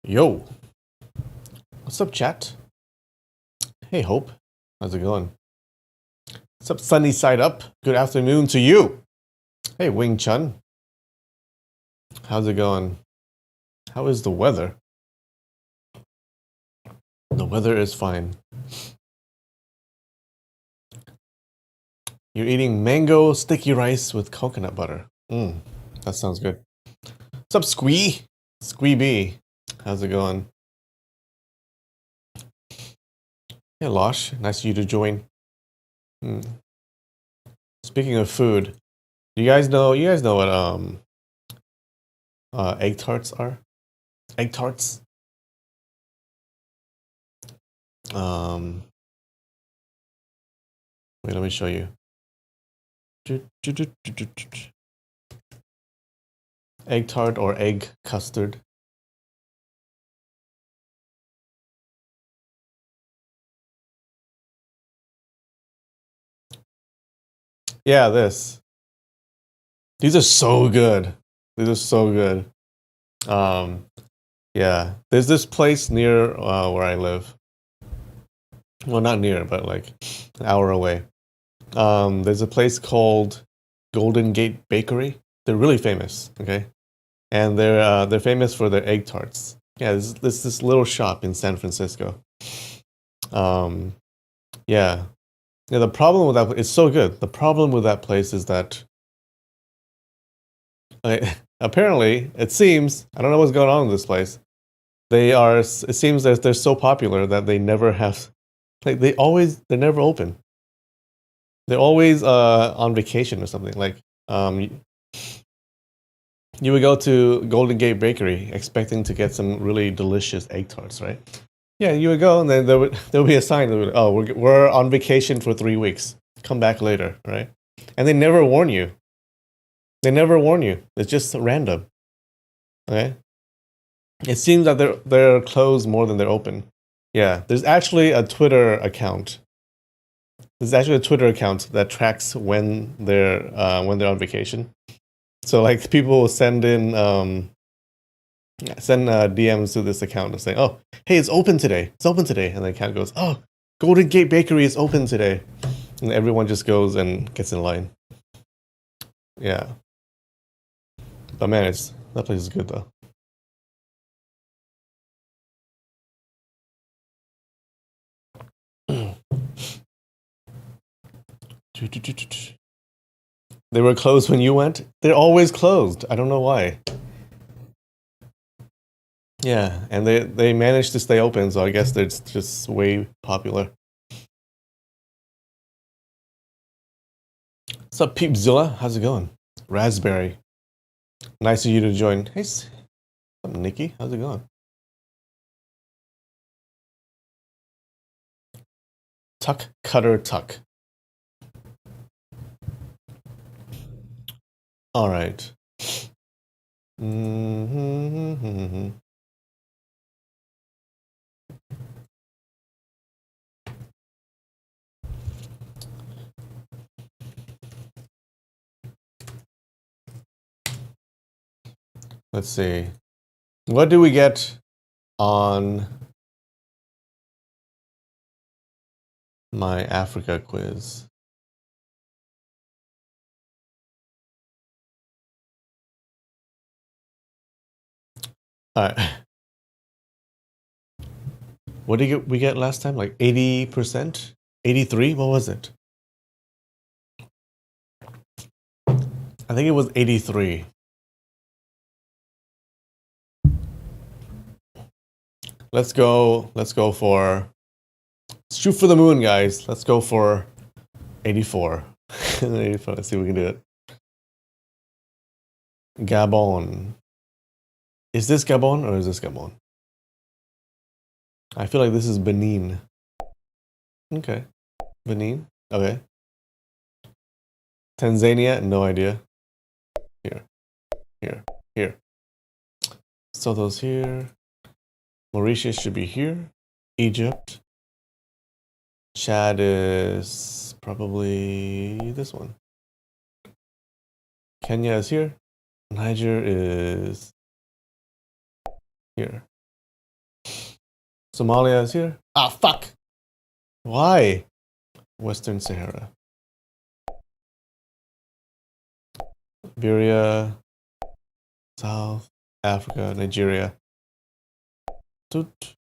Yo, what's up, chat? Hey, Hope, how's it going? What's up, sunny side up? Good afternoon to you. Hey, Wing Chun, how's it going? How is the weather? The weather is fine. You're eating mango sticky rice with coconut butter. That sounds good. What's up, Squee? Squee B, how's it going? Hey, Losh, nice of you to join. Speaking of food, you guys know what egg tarts are? Egg tarts? Wait, let me show you. Egg tart or egg custard. Yeah, this. These are so good. These are so good. Yeah. There's this place near where I live. Well, not near, but like an hour away. There's a place called Golden Gate Bakery. They're really famous, okay? And they're famous for their egg tarts. Yeah, there's this little shop in San Francisco. Yeah. Yeah, the problem with that, it's so good. The problem with that place is that apparently, it seems, I don't know what's going on in this place. It seems that they're so popular that they never have, like they're never open. They're always on vacation or something. Like, you would go to Golden Gate Bakery expecting to get some really delicious egg tarts, right? Yeah, you would go and then there would be a sign that would, oh, we're on vacation for 3 weeks. Come back later, right? And they never warn you. They never warn you. It's just random. Okay? It seems that they're closed more than they're open. Yeah, there's actually a Twitter account. There's actually a Twitter account that tracks when they're on vacation. So like people will send DMs to this account and say, "Oh, hey, it's open today. It's open today," and the account goes, "Oh, Golden Gate Bakery is open today," and everyone just goes and gets in line. Yeah, but man, that place is good though. They were closed when you went? They're always closed. I don't know why. Yeah, and they managed to stay open, so I guess they're just way popular. What's up, Peepzilla? How's it going? Raspberry. Nice of you to join. Hey, what's up, Nikki? How's it going? Tuck Cutter Tuck. All right. Let's see. What do we get on my Africa quiz? All right. What did we get last time? Like 80%? 83? What was it? I think it was 83. Let's go for, let's shoot for the moon, guys. Let's go for 84. 84. Let's see if we can do it. Gabon. Is this Gabon or is this Gabon? I feel like this is Benin. Okay. Benin? Okay. Tanzania? No idea. Here. So those here. Mauritius should be here. Egypt. Chad is probably this one. Kenya is here. Niger is here. Somalia is here. Ah, fuck. Why? Western Sahara. Liberia. South Africa. Nigeria. Toot.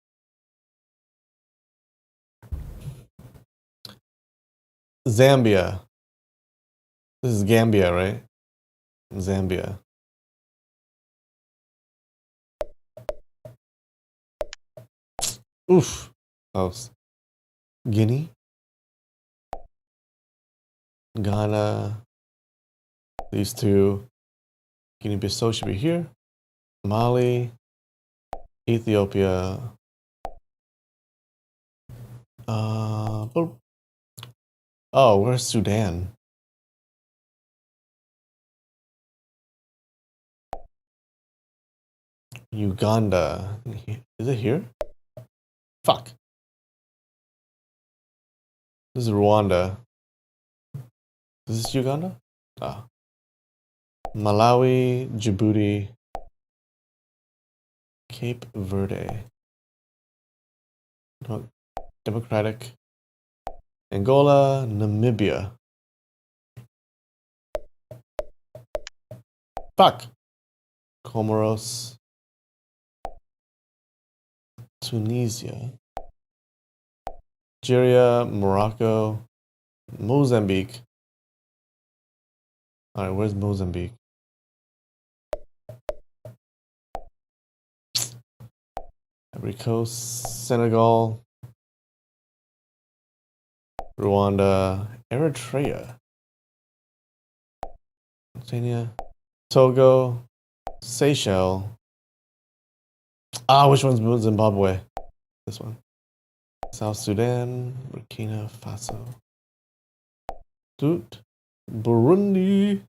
Zambia. This is Gambia, right? Zambia. Oof. Close. Guinea. Ghana. These two. Guinea-Bissau should be here. Mali. Ethiopia. Boop. Oh, where's Sudan? Uganda. Is it here? Fuck. This is Rwanda. Is this Uganda? Ah. Malawi, Djibouti, Cape Verde. Democratic. Angola, Namibia. Fuck. Comoros. Tunisia. Algeria, Morocco, Mozambique. Alright, where's Mozambique? Ivory Coast, Senegal, Rwanda, Eritrea, Tanzania, Togo, Seychelles. Ah, which one's Zimbabwe? This one. South Sudan, Burkina Faso, Doot, Burundi,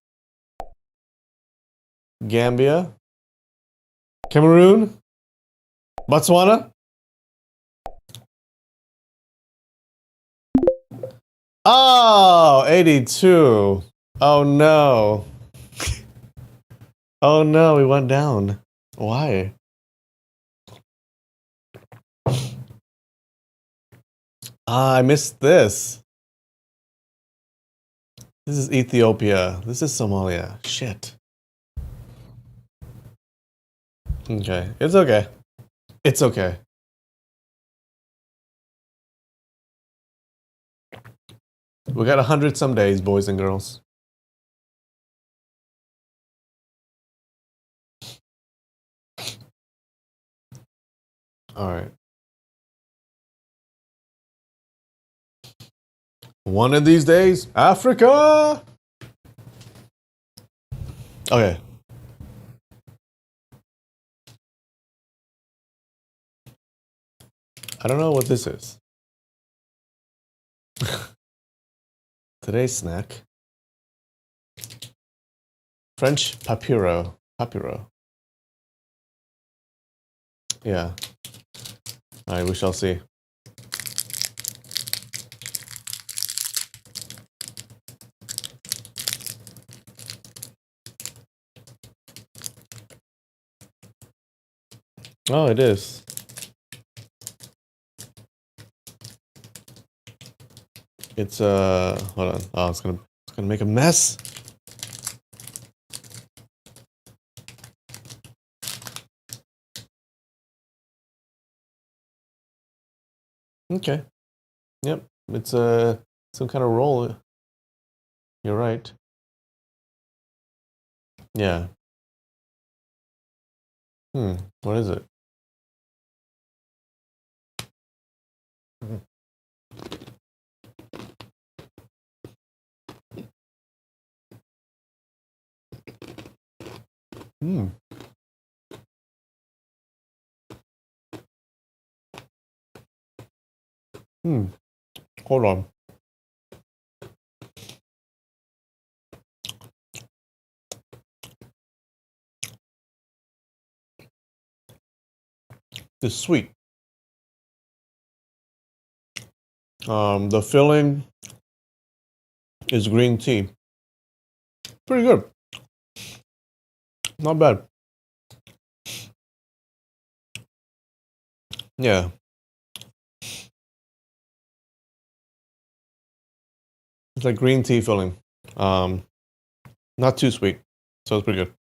Gambia, Cameroon, Botswana. Oh, 82. Oh no. Oh no, we went down. Why? Ah, I missed this. This is Ethiopia. This is Somalia. Shit. Okay. It's okay. It's okay. We got 100 some days, boys and girls. All right. One of these days, Africa. Okay. I don't know what this is. Today's snack. French papiro. Papiro. Yeah. All right, we shall see. Oh, it is. It's hold on. Oh, it's gonna make a mess. Okay. Yep. It's some kind of roll. You're right. Yeah. What is it? Hmm. Hold on. It's sweet. The filling is green tea. Pretty good. Not bad. Yeah. It's like green tea filling. Not too sweet, so it's pretty good.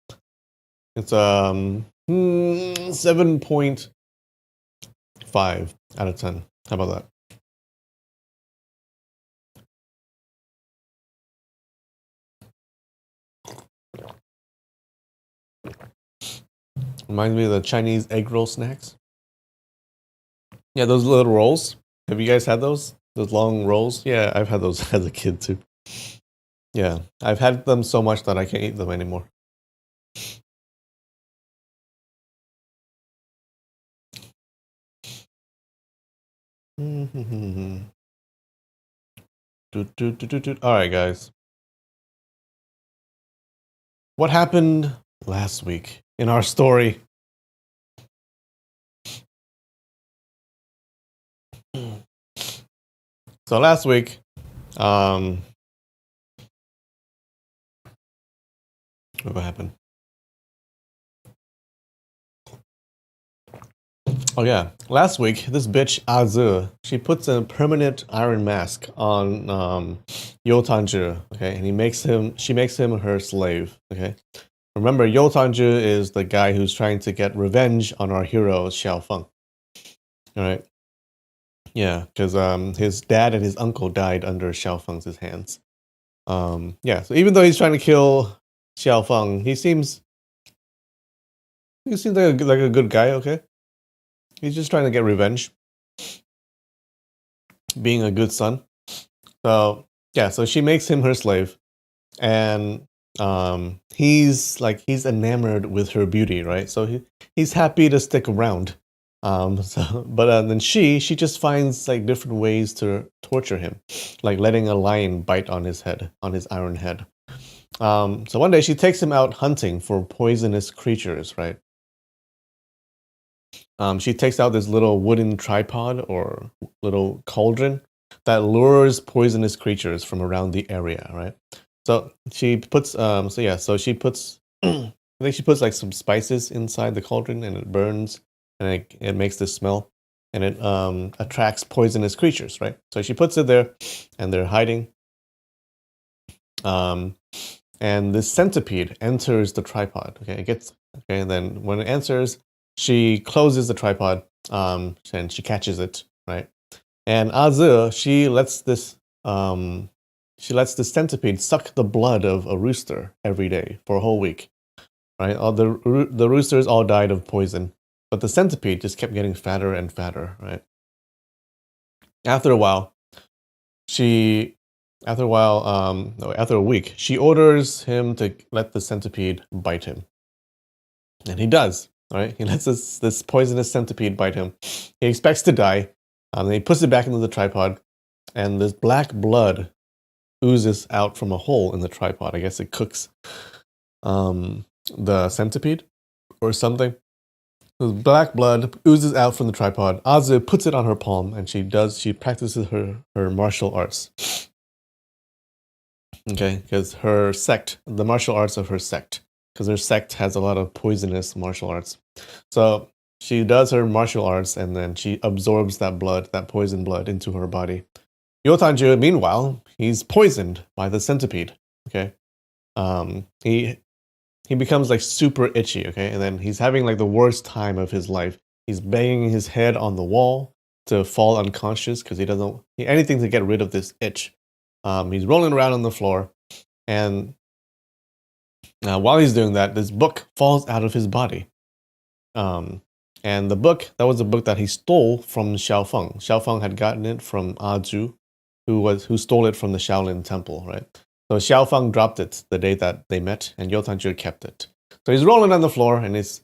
It's 7.5 out of 10. How about that? Reminds me of the Chinese egg roll snacks. Yeah, those little rolls. Have you guys had those? Those long rolls? Yeah, I've had those as a kid too. Yeah, I've had them so much that I can't eat them anymore. All right, guys. What happened last week in our story? So last week, what happened? Oh yeah, last week this bitch Azu, she puts a permanent iron mask on Yo Tanzhi, okay, and she makes him her slave, okay. Remember, Yo Tanzhi is the guy who's trying to get revenge on our hero Xiao Feng. All right. Yeah, because his dad and his uncle died under Xiao Feng's hands. Yeah, so even though he's trying to kill Xiao Feng, he seems like a good guy. Okay, he's just trying to get revenge, being a good son. So yeah, so she makes him her slave, and he's enamored with her beauty, right? So he's happy to stick around. But then she just finds like different ways to torture him, like letting a lion bite on his head, on his iron head. So one day she takes him out hunting for poisonous creatures, right? She takes out this little wooden tripod or little cauldron that lures poisonous creatures from around the area, right? So she puts, so she puts, I think she puts like some spices inside the cauldron and it burns and it makes this smell and it attracts poisonous creatures, right? So she puts it there and they're hiding. And this centipede enters the tripod. Okay, and then when it enters, she closes the tripod, and she catches it, right? And Azu, she lets this centipede suck the blood of a rooster every day for a whole week, right? All the roosters all died of poison, but the centipede just kept getting fatter and fatter, right? After a while, she after a while, no, after a week, she orders him to let the centipede bite him. And he does, right? He lets this poisonous centipede bite him. He expects to die. Then he puts it back into the tripod, and this black blood oozes out from a hole in the tripod. I guess it cooks the centipede or something. The black blood oozes out from the tripod. Azu puts it on her palm, and she practices her martial arts. Okay, because her sect, the martial arts of her sect, because her sect has a lot of poisonous martial arts. So she does her martial arts and then she absorbs that blood, that poison blood, into her body. Yo Tanzhi, meanwhile, he's poisoned by the centipede. Okay, he becomes like super itchy. Okay, and then he's having like the worst time of his life. He's banging his head on the wall to fall unconscious because he doesn't anything to get rid of this itch. He's rolling around on the floor, and while he's doing that, this book falls out of his body. And the book, that was a book that he stole from Xiao Feng. Xiao Feng had gotten it from Zhu, who stole it from the Shaolin Temple, right? So Xiao Feng dropped it the day that they met, and Yo Tanzhi kept it. So he's rolling on the floor, and his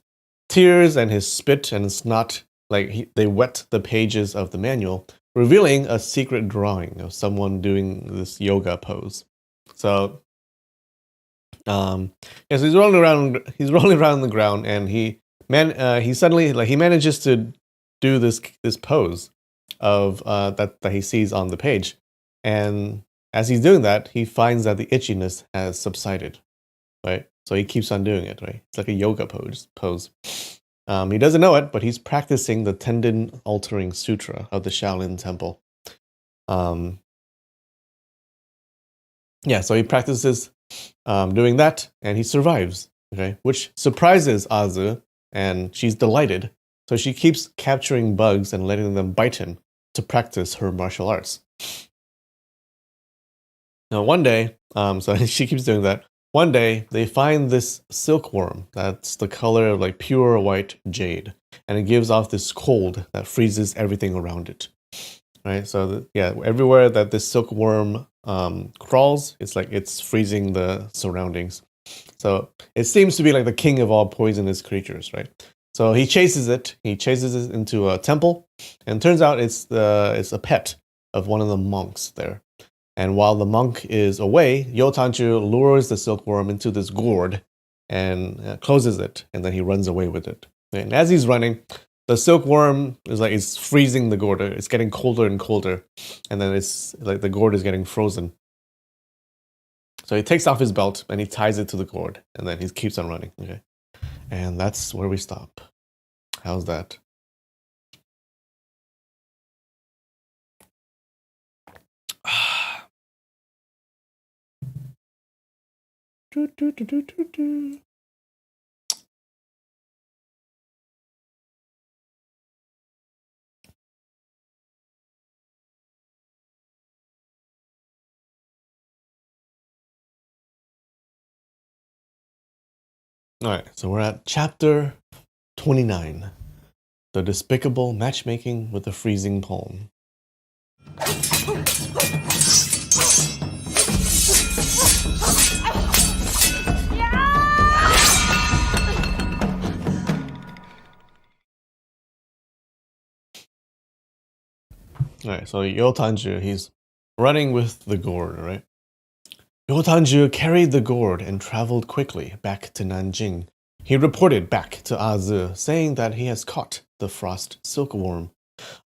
tears and his spit and snot, they wet the pages of the manual, revealing a secret drawing of someone doing this yoga pose. So, yeah, so he's rolling around. He's rolling around on the ground, and he suddenly he manages to do this pose of that he sees on the page, and as he's doing that, he finds that the itchiness has subsided, right? So he keeps on doing it, right? It's like a yoga pose. He doesn't know it, but he's practicing the tendon altering sutra of the Shaolin Temple. Yeah, so he practices doing that, and he survives. Okay, which surprises Azu, and she's delighted. So she keeps capturing bugs and letting them bite him to practice her martial arts. Now, one day, so she keeps doing that. One day, they find this silkworm that's the color of like pure white jade, and it gives off this cold that freezes everything around it. Right, so yeah, everywhere that this silkworm crawls, it's like it's freezing the surroundings. So it seems to be like the king of all poisonous creatures, right? So he chases it. He chases it into a temple, and turns out it's a pet of one of the monks there. And while the monk is away, Yotanju lures the silkworm into this gourd and closes it, and then he runs away with it. And as he's running, the silkworm is like it's freezing the gourd. It's getting colder and colder, and then it's like the gourd is getting frozen. So he takes off his belt and he ties it to the gourd, and then he keeps on running. Okay, and that's where we stop. How's that? All right, so we're at chapter 29, the despicable matchmaking with the freezing palm. All right, so Yotanju, he's running with the gourd, right? Yotanju carried the gourd and traveled quickly back to Nanjing. He reported back to Azu, saying that he has caught the frost silkworm.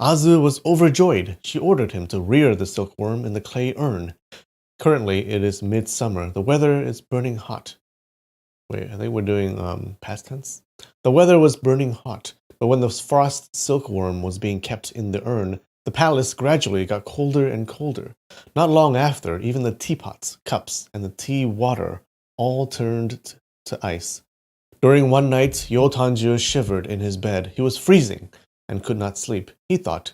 Azu was overjoyed. She ordered him to rear the silkworm in the clay urn. Currently, it is midsummer. The weather is burning hot. Wait, I think we're doing past tense. The weather was burning hot, but when the frost silkworm was being kept in the urn, the palace gradually got colder and colder. Not long after, even the teapots, cups, and the tea water all turned to ice. During one night, Yotanju shivered in his bed. He was freezing and could not sleep. He thought,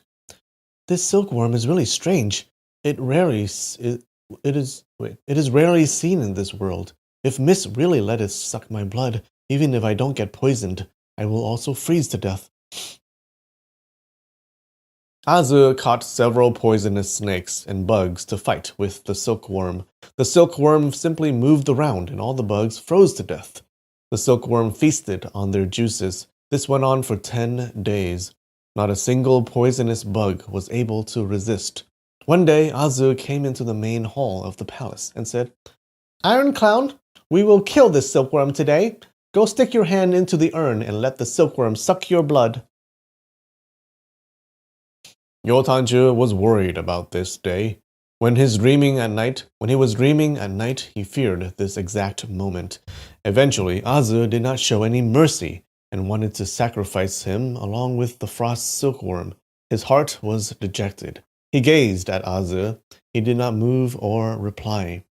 "This silkworm is really strange. It is rarely seen in this world. If Miss really let it suck my blood, even if I don't get poisoned, I will also freeze to death." Azu caught several poisonous snakes and bugs to fight with the silkworm. The silkworm simply moved around and all the bugs froze to death. The silkworm feasted on their juices. This went on for 10 days. Not a single poisonous bug was able to resist. One day, Azu came into the main hall of the palace and said, "Iron Clown, we will kill this silkworm today. Go stick your hand into the urn and let the silkworm suck your blood." Yotanju was worried about this day. When he was dreaming at night, he feared this exact moment. Eventually, Azu did not show any mercy and wanted to sacrifice him along with the frost silkworm. His heart was dejected. He gazed at Azu. He did not move or reply.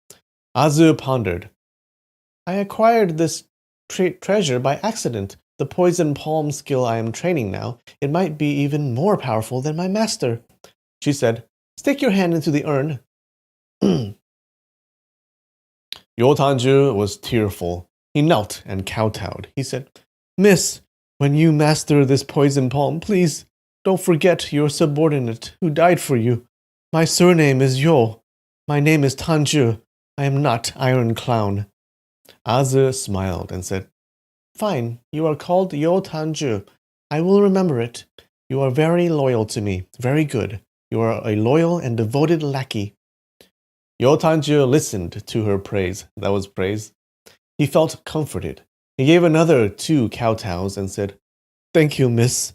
Azu pondered. "I acquired this treasure by accident. The poison palm skill I am training now, it might be even more powerful than my master." She said, "Stick your hand into the urn." Yotanju was tearful. He knelt and kowtowed. He said, "Miss, when you master this poison palm, please don't forget your subordinate who died for you. My surname is Yo. My name is Tanju. I am not Iron Clown." Azu smiled and said, "Fine, you are called Yo Tanju. I will remember it. You are very loyal to me. Very good. You are a loyal and devoted lackey." Yo Tanju listened to her praise. That was praise. He felt comforted. He gave another 2 kowtows and said, "Thank you, miss."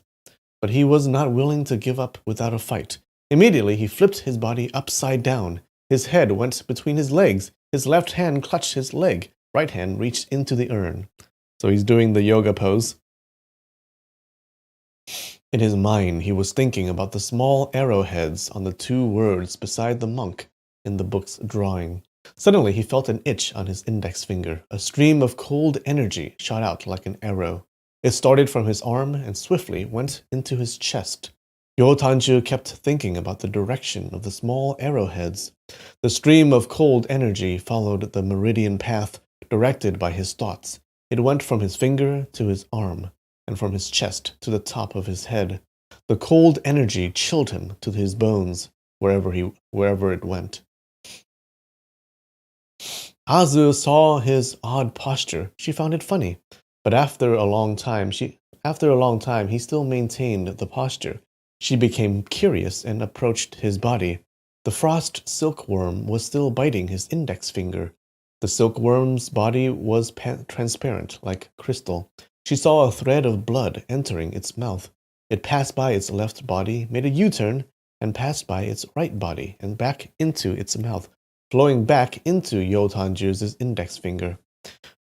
But he was not willing to give up without a fight. Immediately, he flipped his body upside down. His head went between his legs. His left hand clutched his leg. Right hand reached into the urn. So he's doing the yoga pose. In his mind, he was thinking about the small arrowheads on the 2 words beside the monk in the book's drawing. Suddenly, he felt an itch on his index finger. A stream of cold energy shot out like an arrow. It started from his arm and swiftly went into his chest. Yotanju kept thinking about the direction of the small arrowheads. The stream of cold energy followed the meridian path directed by his thoughts. It went from his finger to his arm, and from his chest to the top of his head. The cold energy chilled him to his bones wherever it went. Azu saw his odd posture. She found it funny, but after a long time, he still maintained the posture. She became curious and approached his body. The frost silkworm was still biting his index finger. The silkworm's body was transparent, like crystal. She saw a thread of blood entering its mouth. It passed by its left body, made a U-turn, and passed by its right body and back into its mouth, flowing back into Yotanju's index finger.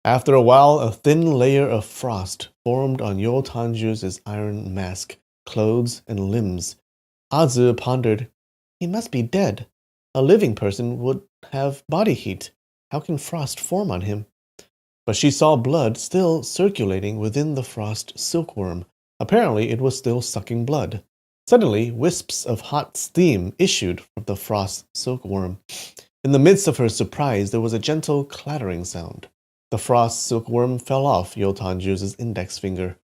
After a while, a thin layer of frost formed on Yotanju's iron mask, clothes, and limbs. Azu pondered, "He must be dead. A living person would have body heat. How can frost form on him?" But she saw blood still circulating within the frost silkworm. Apparently, it was still sucking blood. Suddenly, wisps of hot steam issued from the frost silkworm. In the midst of her surprise, there was a gentle clattering sound. The frost silkworm fell off Yotanju's index finger.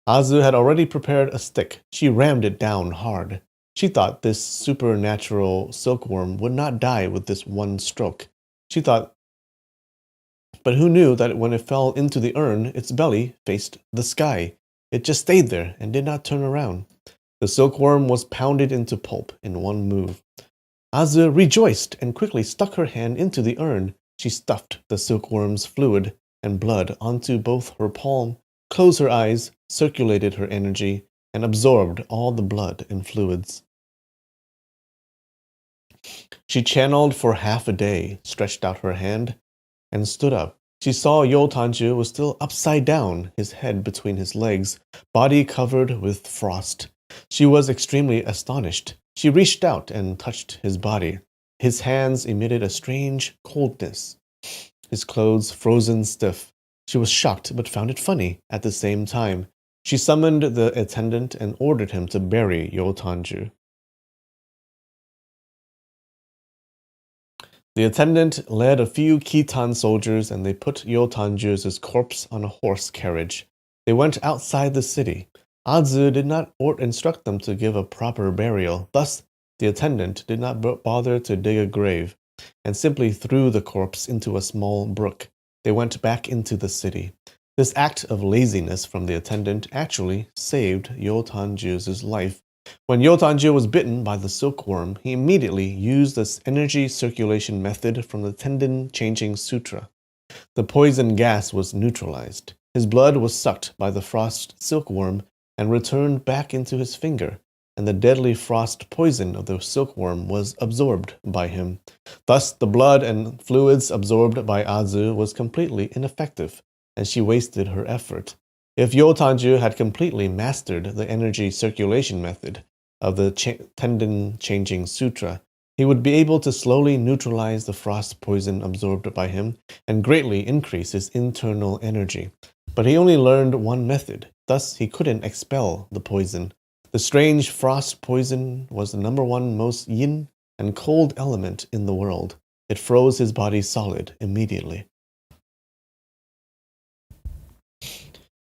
Azu had already prepared a stick. She rammed it down hard. She thought this supernatural silkworm would not die with this one stroke. But who knew that when it fell into the urn, its belly faced the sky? It just stayed there and did not turn around. The silkworm was pounded into pulp in one move. Azu rejoiced and quickly stuck her hand into the urn. She stuffed the silkworm's fluid and blood onto both her palm, closed her eyes, circulated her energy, and absorbed all the blood and fluids. She channeled for half a day, stretched out her hand, and stood up. She saw Yotanju was still upside down, his head between his legs, body covered with frost. She was extremely astonished. She reached out and touched his body. His hands emitted a strange coldness, his clothes frozen stiff. She was shocked but found it funny at the same time. She summoned the attendant and ordered him to bury Yotanju. The attendant led a few Khitan soldiers and they put Yotanju's corpse on a horse carriage. They went outside the city. Azu did not instruct them to give a proper burial. Thus, the attendant did not bother to dig a grave and simply threw the corpse into a small brook. They went back into the city. This act of laziness from the attendant actually saved Yotanju's life. When Yotanju was bitten by the silkworm, he immediately used this energy circulation method from the Tendon Changing Sutra. The poison gas was neutralized. His blood was sucked by the frost silkworm and returned back into his finger, and the deadly frost poison of the silkworm was absorbed by him. Thus, the blood and fluids absorbed by Azu was completely ineffective, and she wasted her effort. If Yotanju had completely mastered the energy circulation method of the Tendon Changing Sutra, he would be able to slowly neutralize the frost poison absorbed by him and greatly increase his internal energy. But he only learned one method, thus he couldn't expel the poison. The strange frost poison was the number one most yin and cold element in the world. It froze his body solid immediately.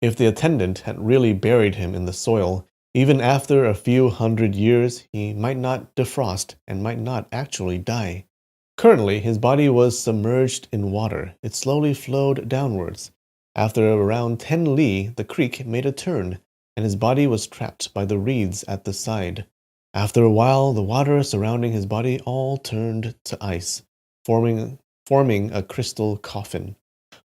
If the attendant had really buried him in the soil, even after a few hundred years, he might not defrost and might not actually die. Currently, his body was submerged in water. It slowly flowed downwards. After around 10 li, the creek made a turn, and his body was trapped by the reeds at the side. After a while, the water surrounding his body all turned to ice, forming a crystal coffin.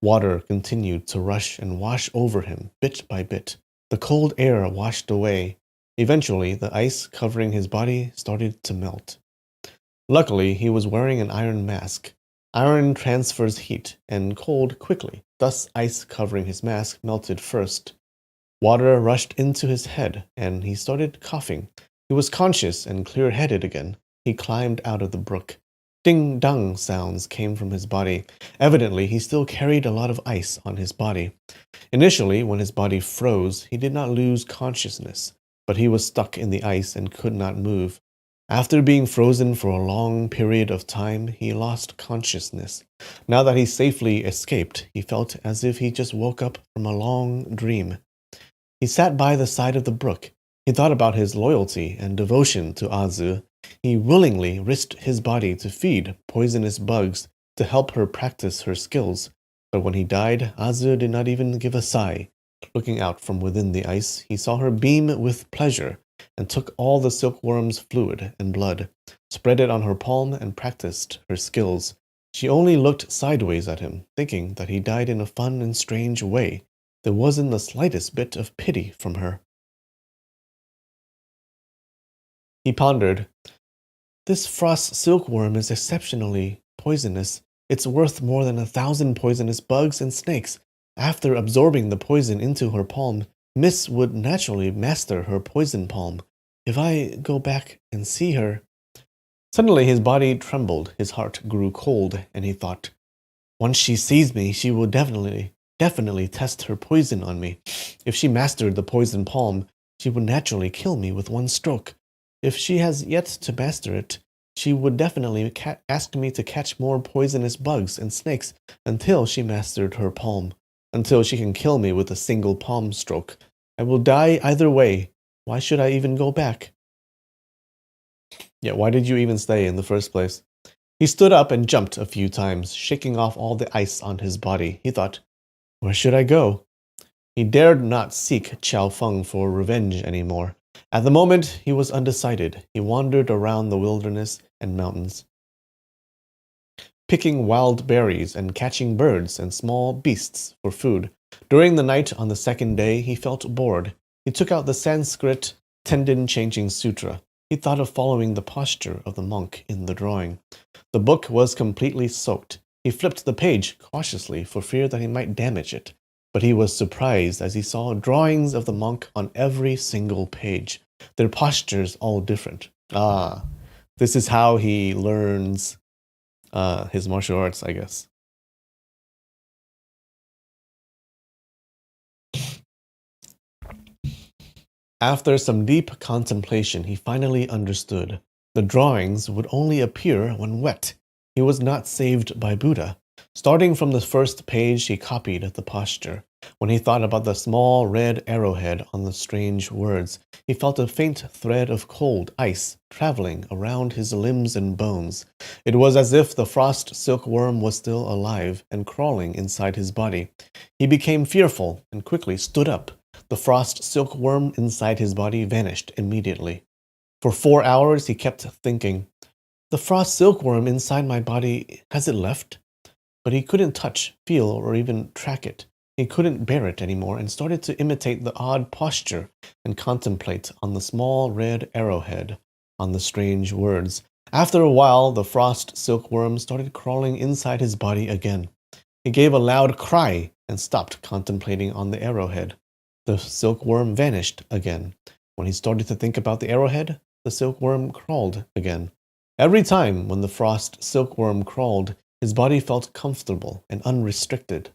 Water continued to rush and wash over him, bit by bit. The cold air washed away. Eventually, the ice covering his body started to melt. Luckily, he was wearing an iron mask. Iron transfers heat and cold quickly. Thus, ice covering his mask melted first. Water rushed into his head, and he started coughing. He was conscious and clear-headed again. He climbed out of the brook. Ding-dong sounds came from his body. Evidently, he still carried a lot of ice on his body. Initially, when his body froze, he did not lose consciousness, but he was stuck in the ice and could not move. After being frozen for a long period of time, he lost consciousness. Now that he safely escaped, he felt as if he just woke up from a long dream. He sat by the side of the brook. He thought about his loyalty and devotion to Azu. He willingly risked his body to feed poisonous bugs to help her practice her skills. But when he died, Azu did not even give a sigh. Looking out from within the ice, he saw her beam with pleasure and took all the silkworm's fluid and blood, spread it on her palm, and practiced her skills. She only looked sideways at him, thinking that he died in a fun and strange way. There wasn't the slightest bit of pity from her. He pondered. This frost silkworm is exceptionally poisonous. It's worth more than 1,000 poisonous bugs and snakes. After absorbing the poison into her palm, Miss would naturally master her poison palm. If I go back and see her... Suddenly his body trembled, his heart grew cold, and he thought, once she sees me, she will definitely test her poison on me. If she mastered the poison palm, she would naturally kill me with one stroke. If she has yet to master it, she would definitely ask me to catch more poisonous bugs and snakes until she mastered her palm, until she can kill me with a single palm stroke. I will die either way. Why should I even go back? Yeah, why did you even stay in the first place? He stood up and jumped a few times, shaking off all the ice on his body. He thought, where should I go? He dared not seek Qiao Feng for revenge anymore. At the moment, he was undecided. He wandered around the wilderness and mountains, picking wild berries and catching birds and small beasts for food. During the night on the second day, he felt bored. He took out the Sanskrit tendon-changing sutra. He thought of following the posture of the monk in the drawing. The book was completely soaked. He flipped the page cautiously for fear that he might damage it. But he was surprised as he saw drawings of the monk on every single page. Their postures all different. This is how he learns his martial arts, I guess. After some deep contemplation, he finally understood. The drawings would only appear when wet. He was not saved by Buddha. Starting from the first page, he copied the posture. When he thought about the small red arrowhead on the strange words, he felt a faint thread of cold ice traveling around his limbs and bones. It was as if the frost silkworm was still alive and crawling inside his body. He became fearful and quickly stood up. The frost silkworm inside his body vanished immediately. For 4 hours, he kept thinking, the frost silkworm inside my body, has it left? But he couldn't touch, feel, or even track it. He couldn't bear it anymore and started to imitate the odd posture and contemplate on the small red arrowhead, on the strange words. After a while, the frost silkworm started crawling inside his body again. He gave a loud cry and stopped contemplating on the arrowhead. The silkworm vanished again. When he started to think about the arrowhead, the silkworm crawled again. Every time when the frost silkworm crawled, his body felt comfortable and unrestricted.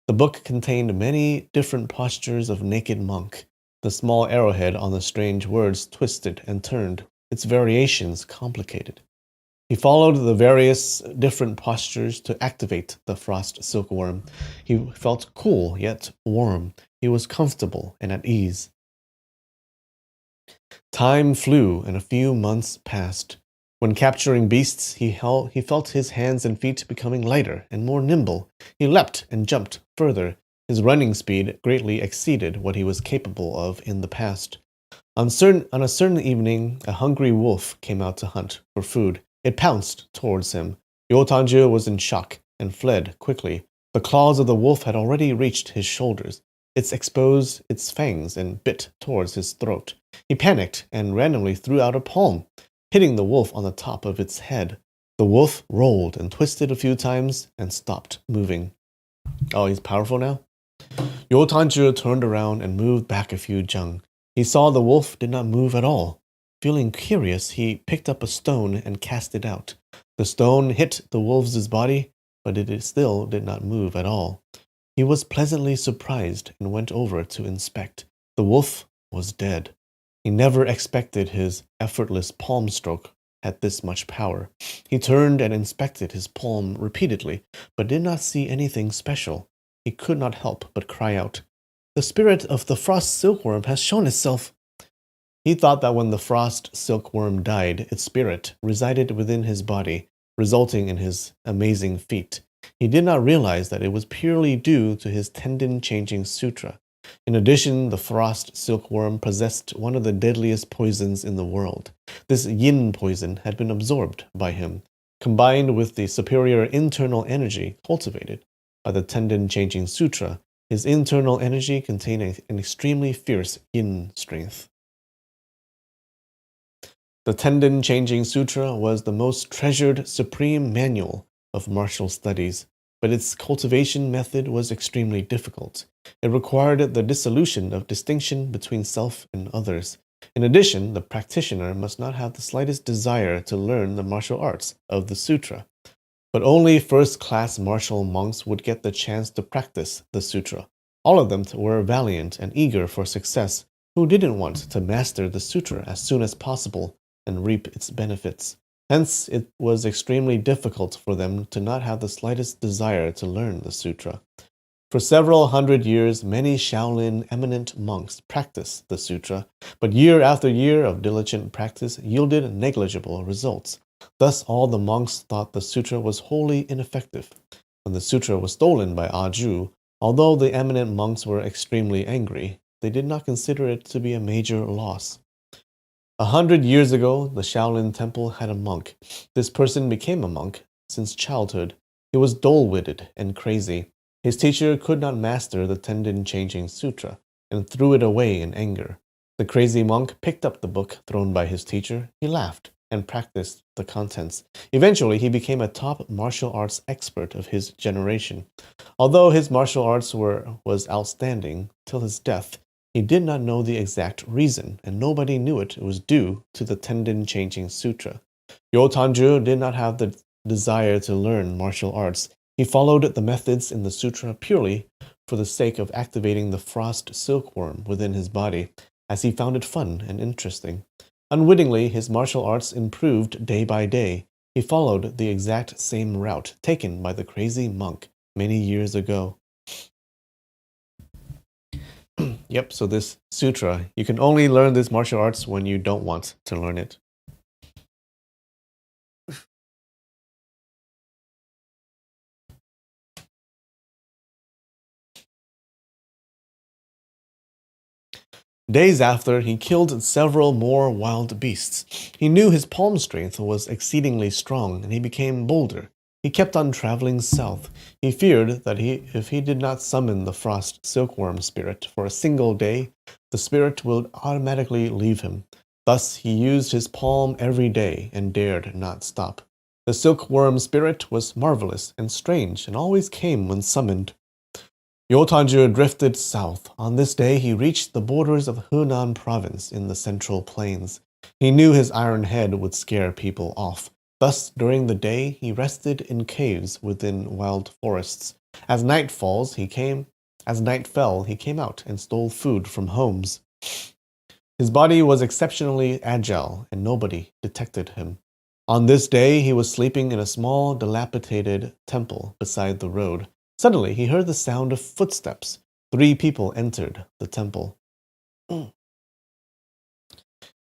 The book contained many different postures of naked monk. The small arrowhead on the strange words twisted and turned, its variations complicated. He followed the various different postures to activate the frost silkworm. He felt cool yet warm. He was comfortable and at ease. Time flew and a few months passed. When capturing beasts, he felt his hands and feet becoming lighter and more nimble. He leapt and jumped further. His running speed greatly exceeded what he was capable of in the past. On a certain evening, a hungry wolf came out to hunt for food. It pounced towards him. Yu Tanjie was in shock and fled quickly. The claws of the wolf had already reached his shoulders. It exposed its fangs and bit towards his throat. He panicked and randomly threw out a palm, hitting the wolf on the top of its head. The wolf rolled and twisted a few times and stopped moving. Oh, he's powerful now? Yu Tanjie turned around and moved back a few jung. He saw the wolf did not move at all. Feeling curious, he picked up a stone and cast it out. The stone hit the wolf's body, but it still did not move at all. He was pleasantly surprised and went over to inspect. The wolf was dead. He never expected his effortless palm stroke had this much power. He turned and inspected his palm repeatedly, but did not see anything special. He could not help but cry out, "The spirit of the frost silkworm has shown itself." He thought that when the frost silkworm died, its spirit resided within his body, resulting in his amazing feat. He did not realize that it was purely due to his tendon-changing sutra. In addition, the frost silkworm possessed one of the deadliest poisons in the world. This yin poison had been absorbed by him, combined with the superior internal energy cultivated by the tendon-changing sutra. His internal energy contained an extremely fierce yin strength. The Tendon-Changing Sutra was the most treasured supreme manual of martial studies, but its cultivation method was extremely difficult. It required the dissolution of distinction between self and others. In addition, the practitioner must not have the slightest desire to learn the martial arts of the sutra. But only first-class martial monks would get the chance to practice the sutra. All of them were valiant and eager for success, who didn't want to master the sutra as soon as possible and reap its benefits. Hence, it was extremely difficult for them to not have the slightest desire to learn the sutra. For several hundred years, many Shaolin eminent monks practiced the sutra, but year after year of diligent practice yielded negligible results. Thus, all the monks thought the sutra was wholly ineffective. When the sutra was stolen by Aju, although the eminent monks were extremely angry, they did not consider it to be a major loss. 100 years ago, the Shaolin Temple had a monk. This person became a monk since childhood. He was dull-witted and crazy. His teacher could not master the tendon-changing sutra and threw it away in anger. The crazy monk picked up the book thrown by his teacher. He laughed and practiced the contents. Eventually, he became a top martial arts expert of his generation. Although his martial arts was outstanding till his death, he did not know the exact reason, and nobody knew it was due to the tendon-changing sutra. Yo Tanju did not have the desire to learn martial arts. He followed the methods in the sutra purely for the sake of activating the frost silkworm within his body, as he found it fun and interesting. Unwittingly, his martial arts improved day by day. He followed the exact same route taken by the crazy monk many years ago. Yep, so this sutra, you can only learn this martial arts when you don't want to learn it. Days after, he killed several more wild beasts. He knew his palm strength was exceedingly strong, and he became bolder. He kept on traveling south. He feared that if he did not summon the frost silkworm spirit for a single day, the spirit would automatically leave him. Thus, he used his palm every day and dared not stop. The silkworm spirit was marvelous and strange and always came when summoned. Yo Tanju drifted south. On this day, he reached the borders of Hunan province in the central plains. He knew his iron head would scare people off. Thus, during the day, he rested in caves within wild forests. As night fell, he came out and stole food from homes. His body was exceptionally agile, and nobody detected him. On this day, he was sleeping in a small, dilapidated temple beside the road. Suddenly, he heard the sound of footsteps. 3 people entered the temple.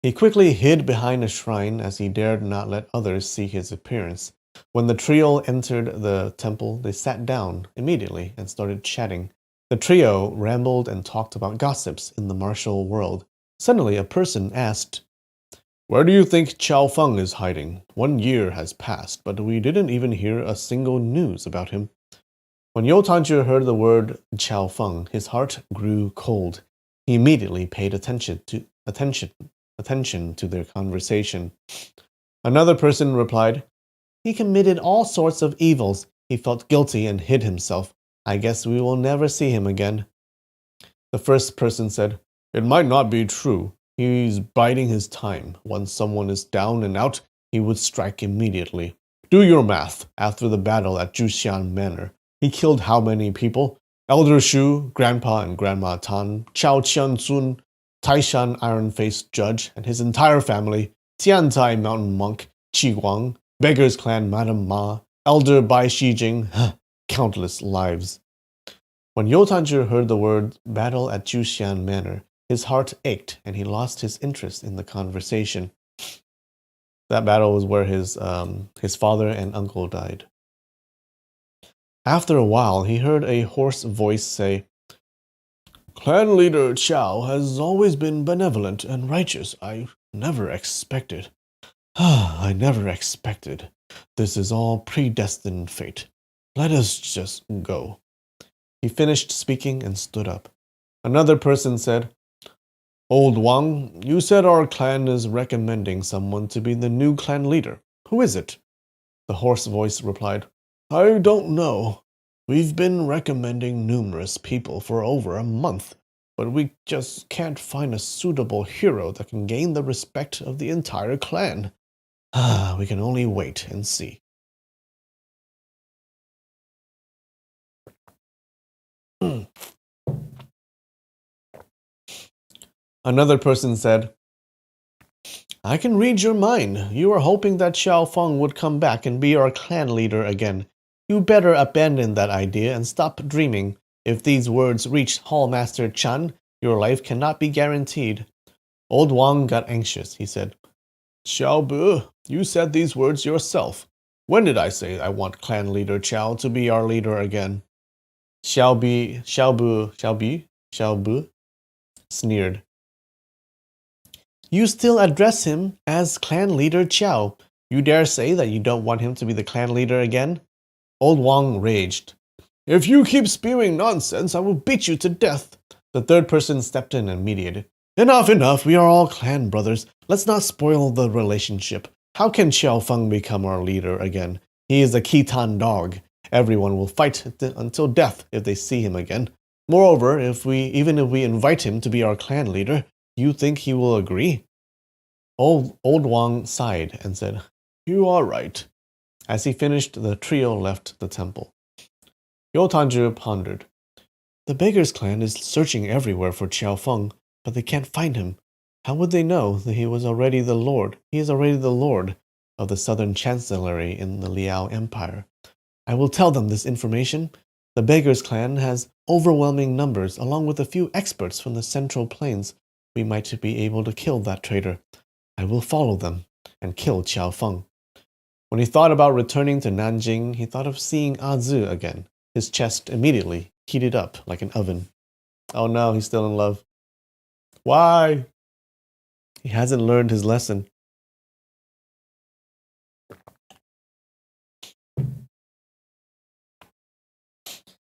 He quickly hid behind a shrine as he dared not let others see his appearance. When the trio entered the temple, they sat down immediately and started chatting. The trio rambled and talked about gossips in the martial world. Suddenly, a person asked, "Where do you think Qiao Feng is hiding? 1 year has passed, but we didn't even hear a single news about him." When Yo Tanju heard the word Qiao Feng, his heart grew cold. He immediately paid attention to their conversation. Another person replied, "He committed all sorts of evils. He felt guilty and hid himself. I guess we will never see him again." The first person said, "It might not be true. He's biding his time. Once someone is down and out, he would strike immediately. Do your math. After the battle at Juxian Manor, he killed how many people? Elder Shu, Grandpa and Grandma Tan, Chao Qianzun, Taishan Iron-Faced Judge, and his entire family, Tiantai Mountain Monk, Qi Guang, Beggar's Clan Madame Ma, Elder Bai Shijing, countless lives. When Yo Tanzhi heard the word battle at Juxian Manor, his heart ached and he lost his interest in the conversation. That battle was where his father and uncle died. After a while, he heard a hoarse voice say, Clan leader Qiao has always been benevolent and righteous. I never expected. I never expected. This is all predestined fate. Let us just go. He finished speaking and stood up. Another person said, Old Wang, you said our clan is recommending someone to be the new clan leader. Who is it? The hoarse voice replied, I don't know. We've been recommending numerous people for over a month, but we just can't find a suitable hero that can gain the respect of the entire clan. We can only wait and see. Another person said, I can read your mind. You are hoping that Xiao Feng would come back and be our clan leader again. You better abandon that idea and stop dreaming. If these words reach Hallmaster Chan, your life cannot be guaranteed. Old Wang got anxious. He said, Xiao Bu, you said these words yourself. When did I say I want clan leader Qiao to be our leader again? Xiao Bu sneered. You still address him as clan leader Qiao. You dare say that you don't want him to be the clan leader again? Old Wang raged. If you keep spewing nonsense, I will beat you to death. The third person stepped in and mediated. Enough, we are all clan brothers. Let's not spoil the relationship. How can Xiao Feng become our leader again? He is a Khitan dog. Everyone will fight until death if they see him again. Moreover, even if we invite him to be our clan leader, you think he will agree? Old Wang sighed and said, You are right. As he finished, the trio left the temple. Yo Tanzhi pondered. The Beggar's Clan is searching everywhere for Qiao Feng, but they can't find him. How would they know that he is already the lord of the southern chancellery in the Liao Empire? I will tell them this information. The Beggar's Clan has overwhelming numbers, along with a few experts from the Central Plains. We might be able to kill that traitor. I will follow them and kill Qiao Feng. When he thought about returning to Nanjing, he thought of seeing Zi again. His chest immediately heated up like an oven. Oh no, he's still in love. Why? He hasn't learned his lesson.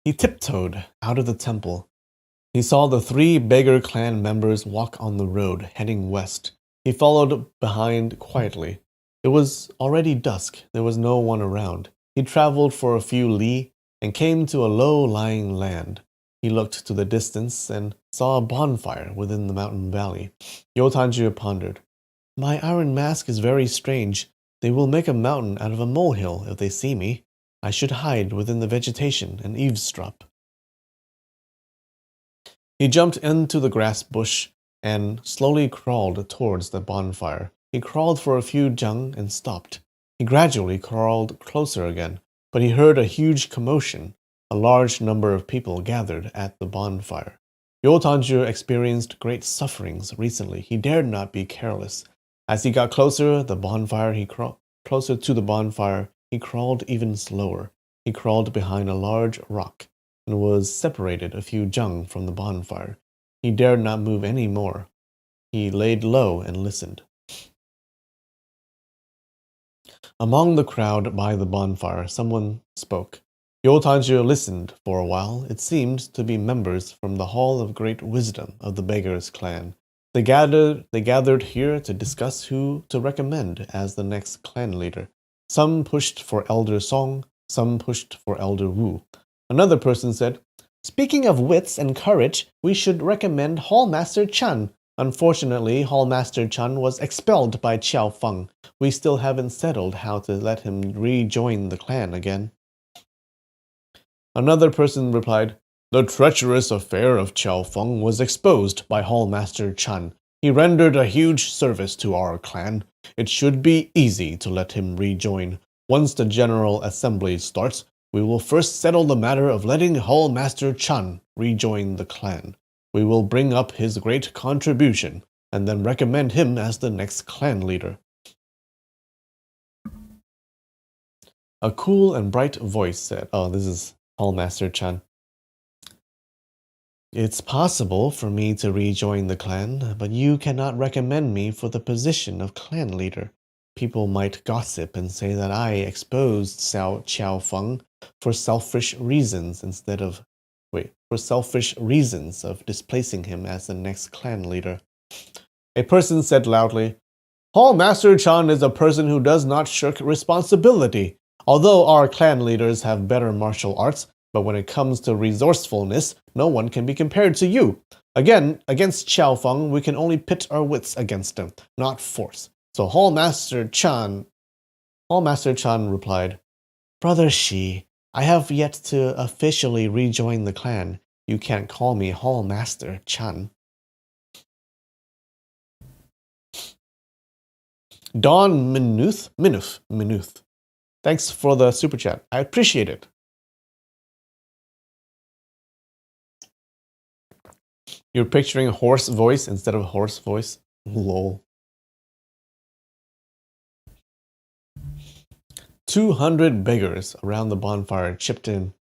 He tiptoed out of the temple. He saw the 3 Beggar Clan members walk on the road, heading west. He followed behind quietly. It was already dusk. There was no one around. He traveled for a few li and came to a low-lying land. He looked to the distance and saw a bonfire within the mountain valley. Yo Tanzhi pondered. My iron mask is very strange. They will make a mountain out of a molehill if they see me. I should hide within the vegetation and eavesdrop. He jumped into the grass bush and slowly crawled towards the bonfire. He crawled for a few jang and stopped. He gradually crawled closer again, but he heard a huge commotion. A large number of people gathered at the bonfire. Yo Tanzhi experienced great sufferings recently. He dared not be careless. As he got closer to the bonfire, he crawled even slower. He crawled behind a large rock and was separated a few jang from the bonfire. He dared not move any more. He laid low and listened. Among the crowd by the bonfire, someone spoke. Yo Tanzhi listened for a while. It seemed to be members from the Hall of Great Wisdom of the Beggar's Clan. They gathered here to discuss who to recommend as the next clan leader. Some pushed for Elder Song, some pushed for Elder Wu. Another person said, Speaking of wits and courage, we should recommend Hallmaster Chan. Unfortunately, Hallmaster Chun was expelled by Qiao Feng. We still haven't settled how to let him rejoin the clan again. Another person replied, The treacherous affair of Qiao Feng was exposed by Hallmaster Chun. He rendered a huge service to our clan. It should be easy to let him rejoin. Once the General Assembly starts, we will first settle the matter of letting Hallmaster Chun rejoin the clan. We will bring up his great contribution, and then recommend him as the next clan leader. A cool and bright voice said, oh, this is Hallmaster Chun. It's possible for me to rejoin the clan, but you cannot recommend me for the position of clan leader. People might gossip and say that I exposed Qiao Feng for selfish reasons of displacing him as the next clan leader. A person said loudly, Hallmaster Chun is a person who does not shirk responsibility. Although our clan leaders have better martial arts, but when it comes to resourcefulness, no one can be compared to you. Again, against Qiao Feng, we can only pit our wits against him, not force. So Hallmaster Chan replied, Brother Shi, I have yet to officially rejoin the clan. You can't call me Hallmaster Chan. Dawn Minuth. Thanks for the super chat. I appreciate it. You're picturing horse voice instead of horse voice? Lol. 200 beggars around the bonfire chipped in.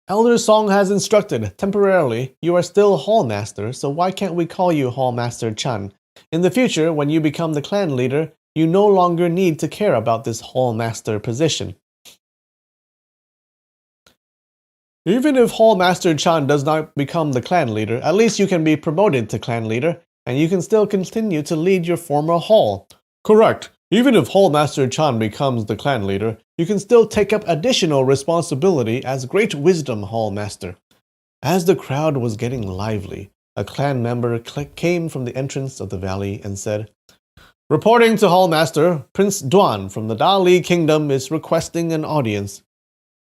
Elder Song has instructed, temporarily, you are still Hallmaster, so why can't we call you Hallmaster Chan? In the future, when you become the clan leader, you no longer need to care about this Hallmaster position. Even if Hallmaster Chan does not become the clan leader, at least you can be promoted to clan leader, and you can still continue to lead your former hall. Correct. Even if Hallmaster Chan becomes the clan leader, you can still take up additional responsibility as Great Wisdom Hallmaster. As the crowd was getting lively, a clan member came from the entrance of the valley and said, Reporting to Hallmaster, Prince Duan from the Dali Kingdom is requesting an audience.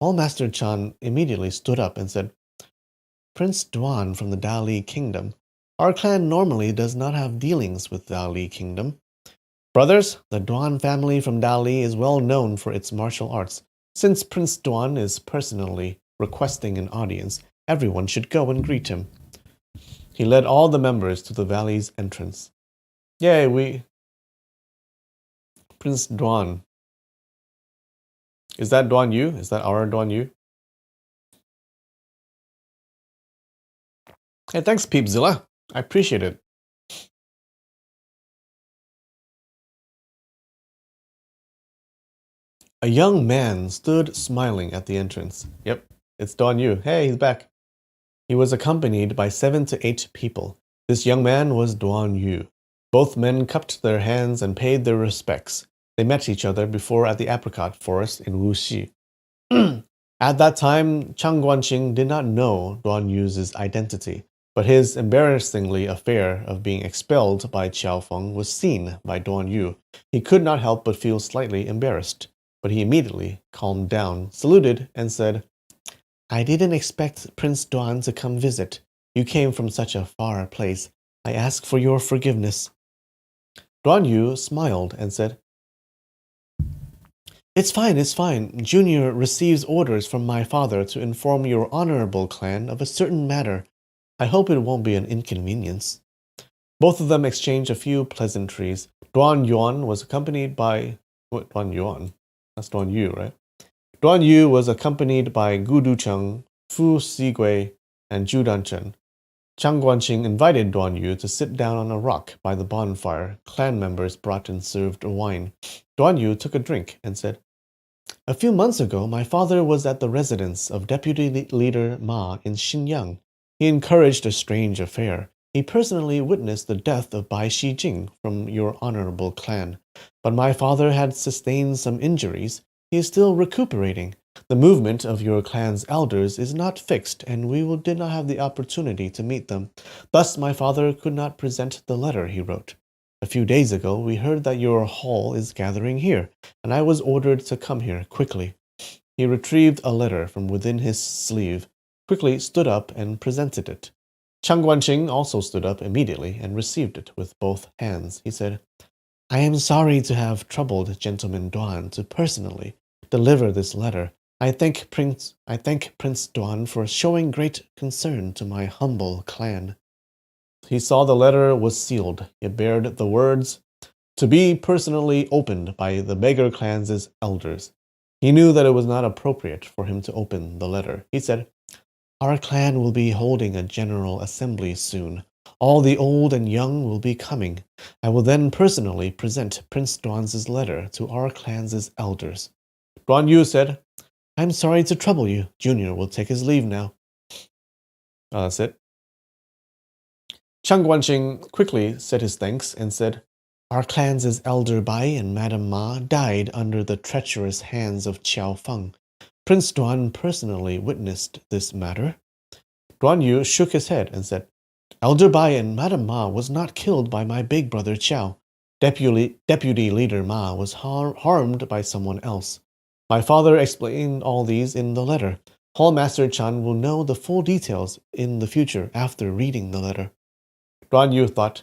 Hallmaster Chan immediately stood up and said, Prince Duan from the Dali Kingdom. Our clan normally does not have dealings with Dali Kingdom. Brothers, the Duan family from Dali is well known for its martial arts. Since Prince Duan is personally requesting an audience, everyone should go and greet him. He led all the members to the valley's entrance. Yay, Prince Duan. Is that Duan Yu? Is that our Duan Yu? Hey, thanks, Peepzilla. I appreciate it. A young man stood smiling at the entrance. Yep, it's Duan Yu. Hey, he's back. He was accompanied by 7 to 8 people. This young man was Duan Yu. Both men cupped their hands and paid their respects. They met each other before at the apricot forest in Wuxia. At that time, Chang Guanqing did not know Duan Yu's identity, but his embarrassingly affair of being expelled by Qiao Feng was seen by Duan Yu. He could not help but feel slightly embarrassed, but he immediately calmed down, saluted, and said, I didn't expect Prince Duan to come visit. You came from such a far place. I ask for your forgiveness. Duan Yu smiled and said, It's fine. Junior receives orders from my father to inform your honorable clan of a certain matter. I hope it won't be an inconvenience. Both of them exchanged a few pleasantries. Duan Yuan was accompanied by... What, Duan Yuan? That's Duan Yu, right? Duan Yu was accompanied by Gu Ducheng, Fu Sigui, and Zhu Danchen. Chang Guanqing invited Duan Yu to sit down on a rock by the bonfire. Clan members brought and served wine. Duan Yu took a drink and said, A few months ago, my father was at the residence of Deputy Leader Ma in Xinyang. He encouraged a strange affair. He personally witnessed the death of Bai Shijing from your honorable clan. But my father had sustained some injuries. He is still recuperating. The movement of your clan's elders is not fixed, and did not have the opportunity to meet them. Thus, my father could not present the letter he wrote. A few days ago, we heard that your hall is gathering here, and I was ordered to come here quickly. He retrieved a letter from within his sleeve, quickly stood up and presented it. Chang Guanqing also stood up immediately and received it with both hands. He said, I am sorry to have troubled Gentleman Duan to personally deliver this letter. I thank Prince Duan for showing great concern to my humble clan. He saw the letter was sealed. It bared the words, to be personally opened by the beggar clan's elders. He knew that it was not appropriate for him to open the letter. He said, Our clan will be holding a general assembly soon. All the old and young will be coming. I will then personally present Prince Duan's letter to our clan's elders. Duan Yu said, I'm sorry to trouble you. Junior will take his leave now. That's it. Chang Guanqing quickly said his thanks and said, Our clan's elder Bai and Madame Ma died under the treacherous hands of Qiao Feng. Prince Duan personally witnessed this matter. Duan Yu shook his head and said, Elder Bai and Madame Ma was not killed by my big brother Qiao. Deputy leader Ma was harmed by someone else. My father explained all these in the letter. Hall Master Chan will know the full details in the future after reading the letter. Duan Yu thought,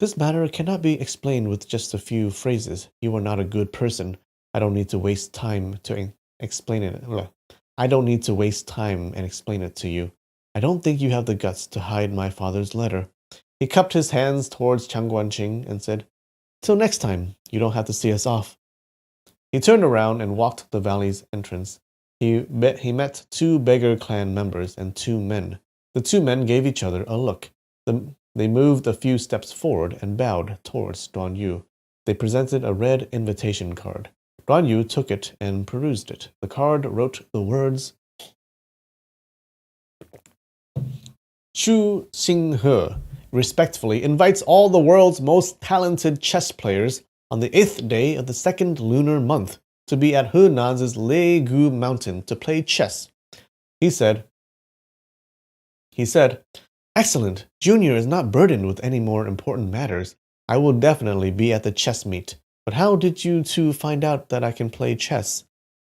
This matter cannot be explained with just a few phrases. You are not a good person. I don't need to waste time to explain it. I don't need to waste time and explain it to you. I don't think you have the guts to hide my father's letter. He cupped his hands towards Chang Guanqing and said, Till next time, you don't have to see us off. He turned around and walked the valley's entrance. He met two beggar clan members and two men. The two men gave each other a look. They moved a few steps forward and bowed towards Duan Yu. They presented a red invitation card. Duan Yu took it and perused it. The card wrote the words, Chu Xinghe respectfully invites all the world's most talented chess players on the 8th day of the 2nd lunar month to be at Henan's Legu Mountain to play chess. He said, Excellent. Junior is not burdened with any more important matters. I will definitely be at the chess meet. But how did you two find out that I can play chess?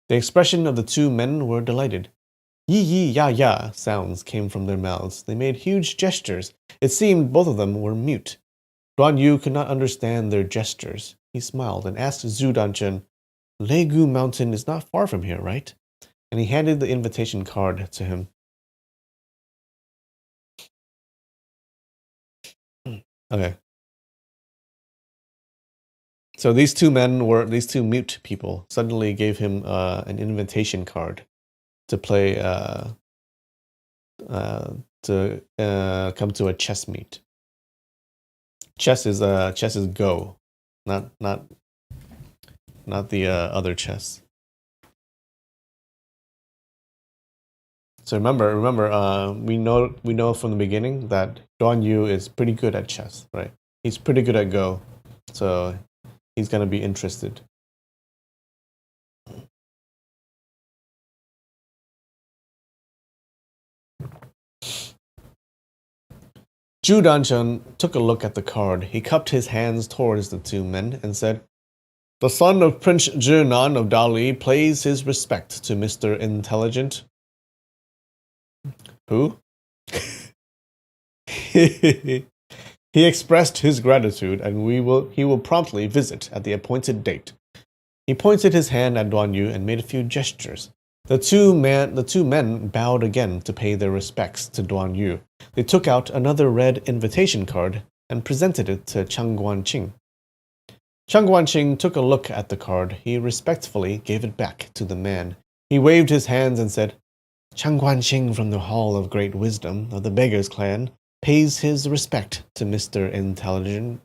The expression of the two men were delighted. Yi yi ya ya sounds came from their mouths. They made huge gestures. It seemed both of them were mute. Duan Yu could not understand their gestures. He smiled and asked Zhu Danchen, Legu Mountain is not far from here, right? And he handed the invitation card to him. Okay. So these two mute people suddenly gave him an invitation card to play, to come to a chess meet. Chess is Go, not the other chess. So remember, we know from the beginning that Duan Yu is pretty good at chess, right? He's pretty good at Go, so he's gonna be interested. Zhu Danchen took a look at the card. He cupped his hands towards the two men and said, The son of Prince Zhinan of Dali pays his respect to Mr. Intelligent. Who? He expressed his gratitude, and he will promptly visit at the appointed date. He pointed his hand at Duan Yu and made a few gestures. The two men bowed again to pay their respects to Duan Yu. They took out another red invitation card and presented it to Chang Guanqing. Chang Guanqing took a look at the card. He respectfully gave it back to the man. He waved his hands and said, Chang Guanqing from the Hall of Great Wisdom of the Beggars Clan pays his respect to Mr. Intelligent.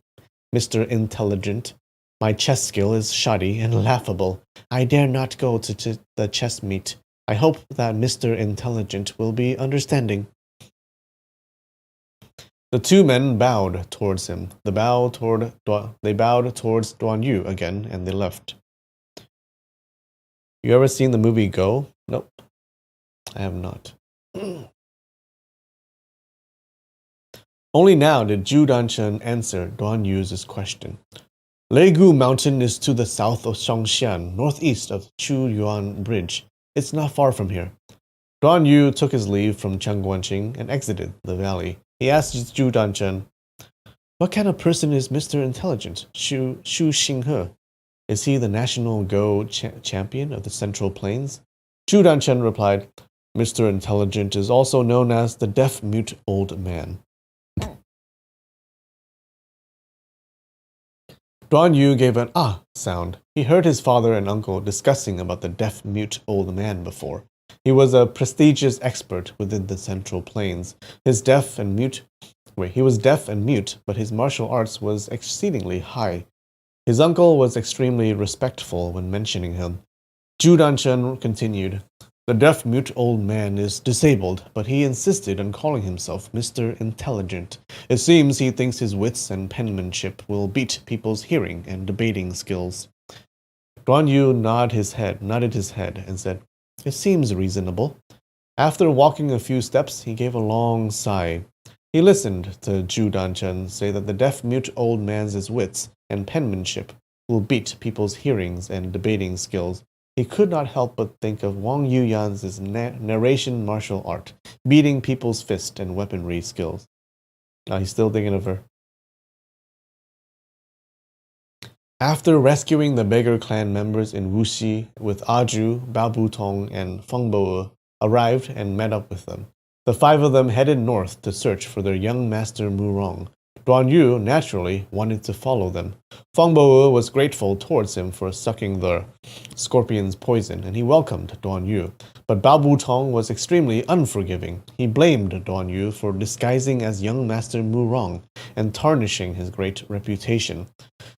Mr. Intelligent. My chess skill is shoddy and laughable. I dare not go to the chess meet. I hope that Mr. Intelligent will be understanding. The two men bowed towards him. They bowed towards Duan Yu again, and they left. You ever seen the movie Go? Nope, I have not. Only now did Zhu Danchen answer Duan Yu's question. Leigu Mountain is to the south of Xiangshan, northeast of Chu Yuan Bridge. It's not far from here. Duan Yu took his leave from Cheng Guanqing and exited the valley. He asked Zhu Danchen, "What kind of person is Mr. Intelligent, Shu Xinghe? Is he the national Go champion of the Central Plains?" Zhu Danchen replied, "Mr. Intelligent is also known as the deaf-mute old man." Duan Yu gave an "ah" sound. He heard his father and uncle discussing about the deaf-mute old man before. He was a prestigious expert within the Central Plains. He was deaf and mute, but his martial arts was exceedingly high. His uncle was extremely respectful when mentioning him. Zhu Danchen continued, "The deaf-mute old man is disabled, but he insisted on calling himself Mr. Intelligent. It seems he thinks his wits and penmanship will beat people's hearing and debating skills." Duan Yu nodded his head and said, "It seems reasonable." After walking a few steps, he gave a long sigh. He listened to Zhu Danchen say that the deaf-mute old man's wits and penmanship will beat people's hearings and debating skills. He could not help but think of Wang Yuyan's narration martial art, beating people's fist and weaponry skills. He's still thinking of her. After rescuing the beggar clan members in Wuxi with Aju, Bao Butong, and Feng Bo arrived and met up with them. The five of them headed north to search for their young master Murong. Duan Yu naturally wanted to follow them. Feng Bo was grateful towards him for sucking the scorpion's poison, and he welcomed Duan Yu. But Bao Butong was extremely unforgiving. He blamed Duan Yu for disguising as young master Murong and tarnishing his great reputation.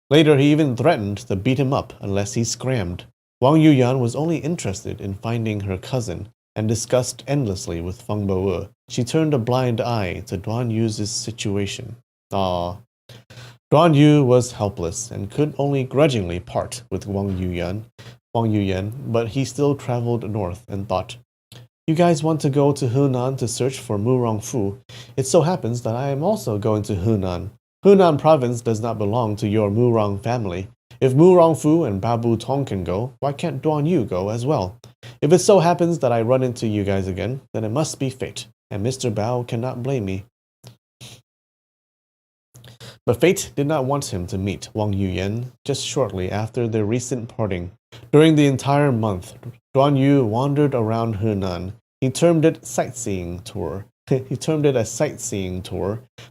Later, he even threatened to beat him up unless he scrammed. Wang Yuyan was only interested in finding her cousin and discussed endlessly with Feng Bo. She turned a blind eye to Duan Yu's situation. Duan Yu was helpless and could only grudgingly part with Wang Yuyan, but he still traveled north and thought, "You guys want to go to Hunan to search for Murong Fu. It so happens that I am also going to Hunan. Hunan province does not belong to your Murong family. If Murong Fu and Babu Tong can go, why can't Duan Yu go as well? If it so happens that I run into you guys again, then it must be fate, and Mr. Bao cannot blame me." But fate did not want him to meet Wang Yuyan just shortly after their recent parting. During the entire month, Duan Yu wandered around Hunan. He termed it a sightseeing tour,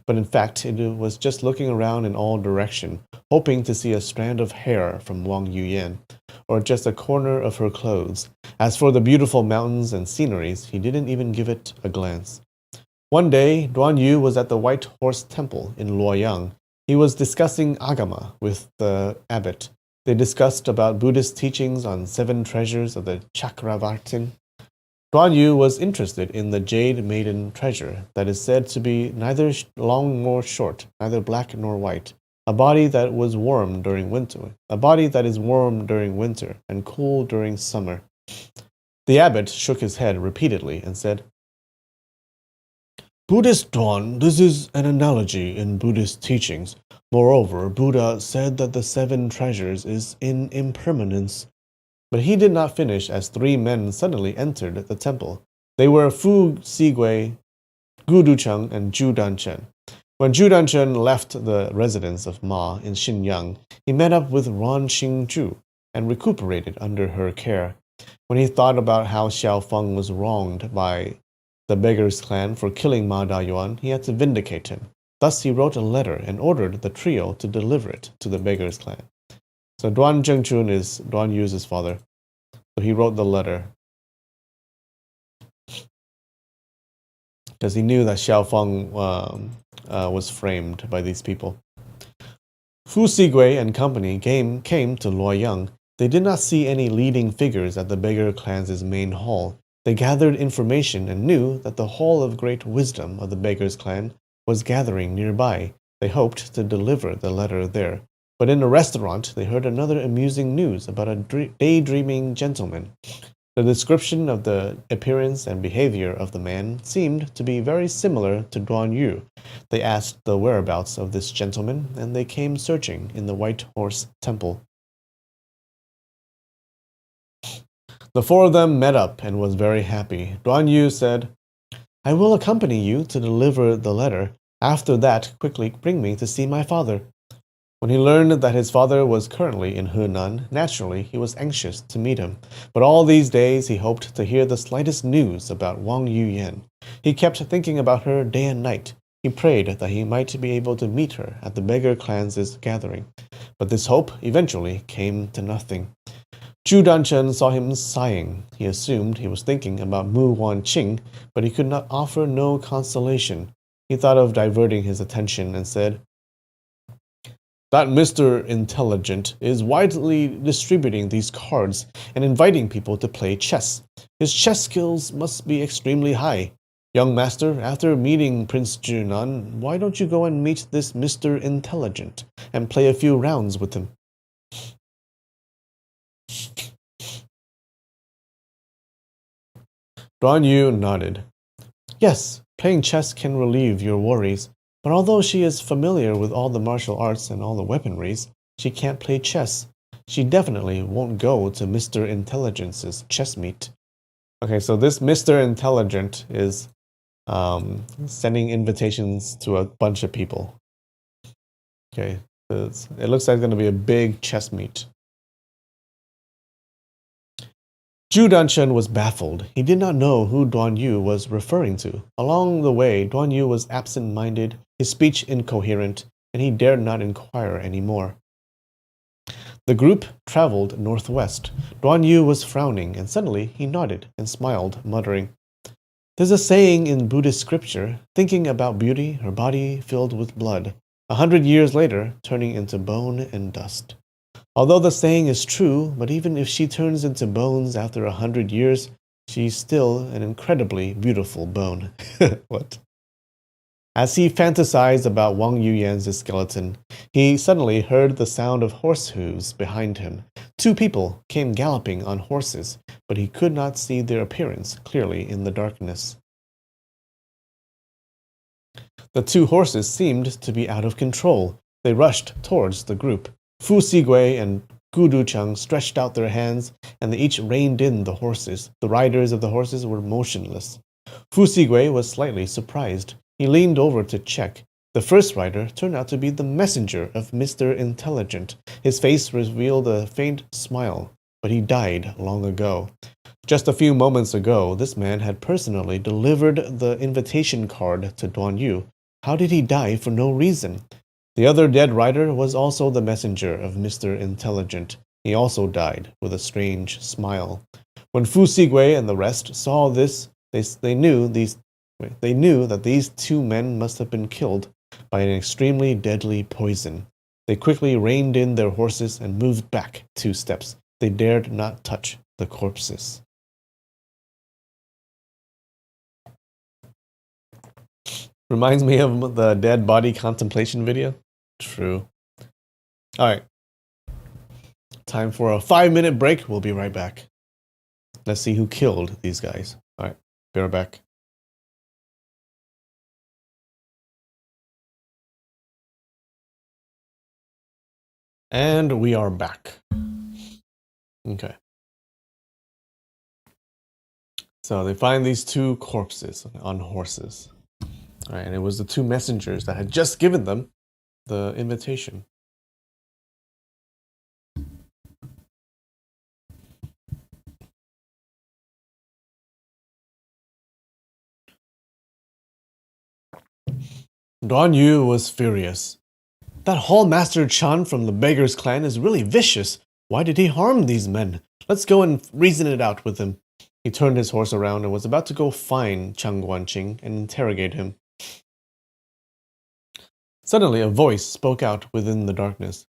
but in fact it was just looking around in all directions, hoping to see a strand of hair from Wang Yuyan, or just a corner of her clothes. As for the beautiful mountains and sceneries, he didn't even give it a glance. One day, Duan Yu was at the White Horse Temple in Luoyang. He was discussing Agama with the abbot. They discussed about Buddhist teachings on 7 treasures of the Chakravartin. Duan Yu was interested in the Jade Maiden treasure that is said to be neither long nor short, neither black nor white, a body that is warm during winter and cool during summer. The abbot shook his head repeatedly and said, "Buddhist Duan, this is an analogy in Buddhist teachings. Moreover, Buddha said that the 7 treasures is in impermanence." But he did not finish as 3 men suddenly entered the temple. They were Fu Sigui, Gu Ducheng, and Zhu Danchen. When Zhu Danchen left the residence of Ma in Xinyang, he met up with Ran Xingzhu and recuperated under her care. When he thought about how Xiao Feng was wronged by the Beggars clan for killing Ma Dayuan, he had to vindicate him. Thus he wrote a letter and ordered the trio to deliver it to the Beggars clan. So Duan Zhengchun is Duan Yu's father. So he wrote the letter because he knew that Xiao Feng was framed by these people. Fu Sigui and company came to Luoyang. They did not see any leading figures at the Beggar clan's main hall. They gathered information and knew that the Hall of Great Wisdom of the Beggars clan was gathering nearby. They hoped to deliver the letter there. But in a restaurant, they heard another amusing news about a daydreaming gentleman. The description of the appearance and behavior of the man seemed to be very similar to Duan Yu. They asked the whereabouts of this gentleman, and they came searching in the White Horse Temple. The four of them met up and was very happy. Duan Yu said, "I will accompany you to deliver the letter. After that, quickly bring me to see my father." When he learned that his father was currently in Henan, naturally he was anxious to meet him. But all these days he hoped to hear the slightest news about Wang Yuyan. He kept thinking about her day and night. He prayed that he might be able to meet her at the beggar clan's gathering. But this hope eventually came to nothing. Zhu Danchen saw him sighing. He assumed he was thinking about Mu Wanqing, but he could not offer no consolation. He thought of diverting his attention and said, "That Mr. Intelligent is widely distributing these cards and inviting people to play chess. His chess skills must be extremely high. Young master, after meeting Prince Junan, why don't you go and meet this Mr. Intelligent and play a few rounds with him?" Duan Yu nodded. "Yes, playing chess can relieve your worries. But although she is familiar with all the martial arts and all the weaponries, she can't play chess. She definitely won't go to Mr. Intelligence's chess meet." Okay, so this Mr. Intelligent is sending invitations to a bunch of people. Okay, it looks like it's going to be a big chess meet. Zhu Danchen was baffled. He did not know who Duan Yu was referring to. Along the way, Duan Yu was absent-minded, his speech incoherent, and he dared not inquire any more. The group traveled northwest. Duan Yu was frowning, and suddenly he nodded and smiled, muttering, "There's a saying in Buddhist scripture, thinking about beauty, her body filled with blood, 100 years later, turning into bone and dust." Although the saying is true, but even if she turns into bones after 100 years, she's still an incredibly beautiful bone. What? As he fantasized about Wang Yuyan's skeleton, he suddenly heard the sound of horse hooves behind him. Two people came galloping on horses, but he could not see their appearance clearly in the darkness. The two horses seemed to be out of control. They rushed towards the group. Fu Sigui and Gu Ducheng stretched out their hands, and they each reined in the horses. The riders of the horses were motionless. Fu Sigui was slightly surprised. He leaned over to check. The first rider turned out to be the messenger of Mr. Intelligent. His face revealed a faint smile, but he died long ago. Just a few moments ago, this man had personally delivered the invitation card to Duan Yu. How did he die for no reason? The other dead rider was also the messenger of Mr. Intelligent. He also died with a strange smile. When Fu Sigui and the rest saw this, they knew that these two men must have been killed by an extremely deadly poison. They quickly reined in their horses and moved back 2 steps. They dared not touch the corpses. Reminds me of the dead body contemplation video. True. All right. Time for a 5-minute break. We'll be right back. Let's see who killed these guys. All right. Be right back. And we are back. Okay. So they find these 2 corpses on horses. All right, and it was the 2 messengers that had just given them the invitation. Duan Yu was furious. That Hall Master Chan from the Beggar's Clan is really vicious. Why did he harm these men? Let's go and reason it out with him. He turned his horse around and was about to go find Chang Guanqing and interrogate him. Suddenly a voice spoke out within the darkness.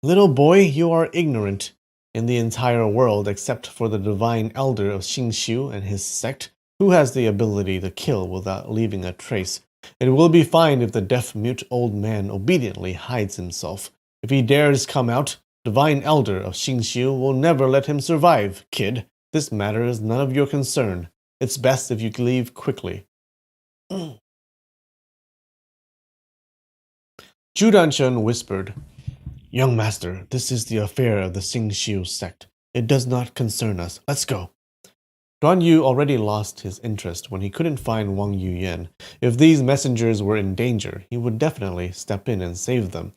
"Little boy, you are ignorant. In the entire world, except for the divine elder of Xingxiu and his sect, who has the ability to kill without leaving a trace, it will be fine if the deaf-mute old man obediently hides himself. If he dares come out, Divine Elder of Xingxiu will never let him survive, kid. This matter is none of your concern. It's best if you leave quickly. Zhu Danchen whispered, Young master, this is the affair of the Xingxiu sect. It does not concern us. Let's go. Duan Yu already lost his interest when he couldn't find Wang Yuyan. If these messengers were in danger, he would definitely step in and save them.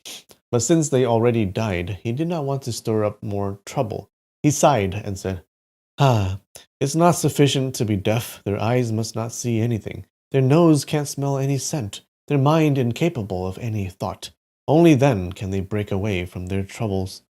But since they already died, he did not want to stir up more trouble. He sighed and said, it's not sufficient to be deaf. Their eyes must not see anything. Their nose can't smell any scent. Their mind incapable of any thought. Only then can they break away from their troubles.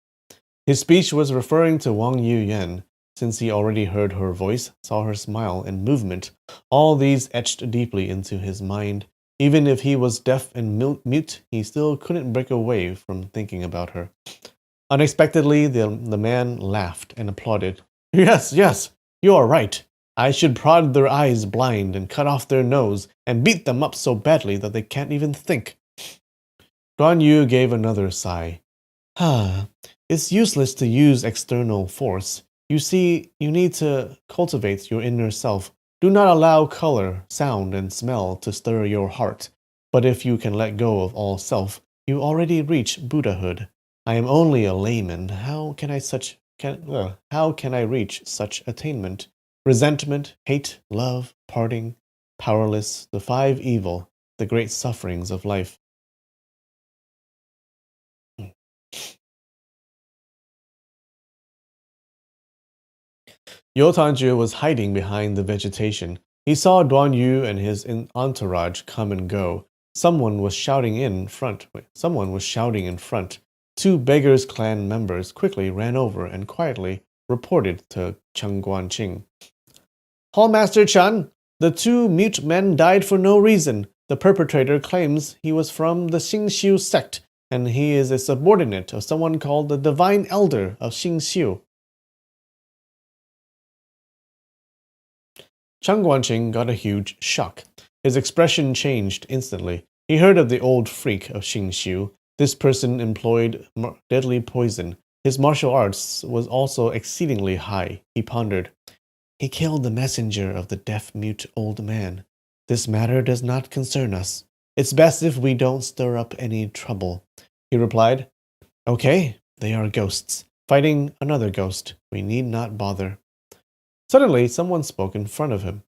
His speech was referring to Wang Yuyan. Since he already heard her voice, saw her smile and movement, all these etched deeply into his mind. Even if he was deaf and mute, he still couldn't break away from thinking about her. Unexpectedly, the man laughed and applauded. Yes, you are right. I should prod their eyes blind and cut off their nose and beat them up so badly that they can't even think. Duan Yu gave another sigh. It's useless to use external force. You see, you need to cultivate your inner self. Do not allow color, sound, and smell to stir your heart. But if you can let go of all self, you already reach Buddhahood. I am only a layman. How can I reach such attainment? Resentment, hate, love, parting, powerless, the five evil, the great sufferings of life. Yo Tanju was hiding behind the vegetation. He saw Duan Yu and his entourage come and go. Someone was shouting in front. Two Beggars Clan members quickly ran over and quietly reported to Cheng Guanqing. Hallmaster Chan, the two mute men died for no reason. The perpetrator claims he was from the Xingxiu sect, and he is a subordinate of someone called the Divine Elder of Xingxiu. Cheng Guanqing got a huge shock. His expression changed instantly. He heard of the old freak of Xingxiu. This person employed deadly poison. His martial arts was also exceedingly high. He pondered. He killed the messenger of the deaf-mute old man. This matter does not concern us. It's best if we don't stir up any trouble. He replied, Okay, they are ghosts. Fighting another ghost. We need not bother. Suddenly, someone spoke in front of him.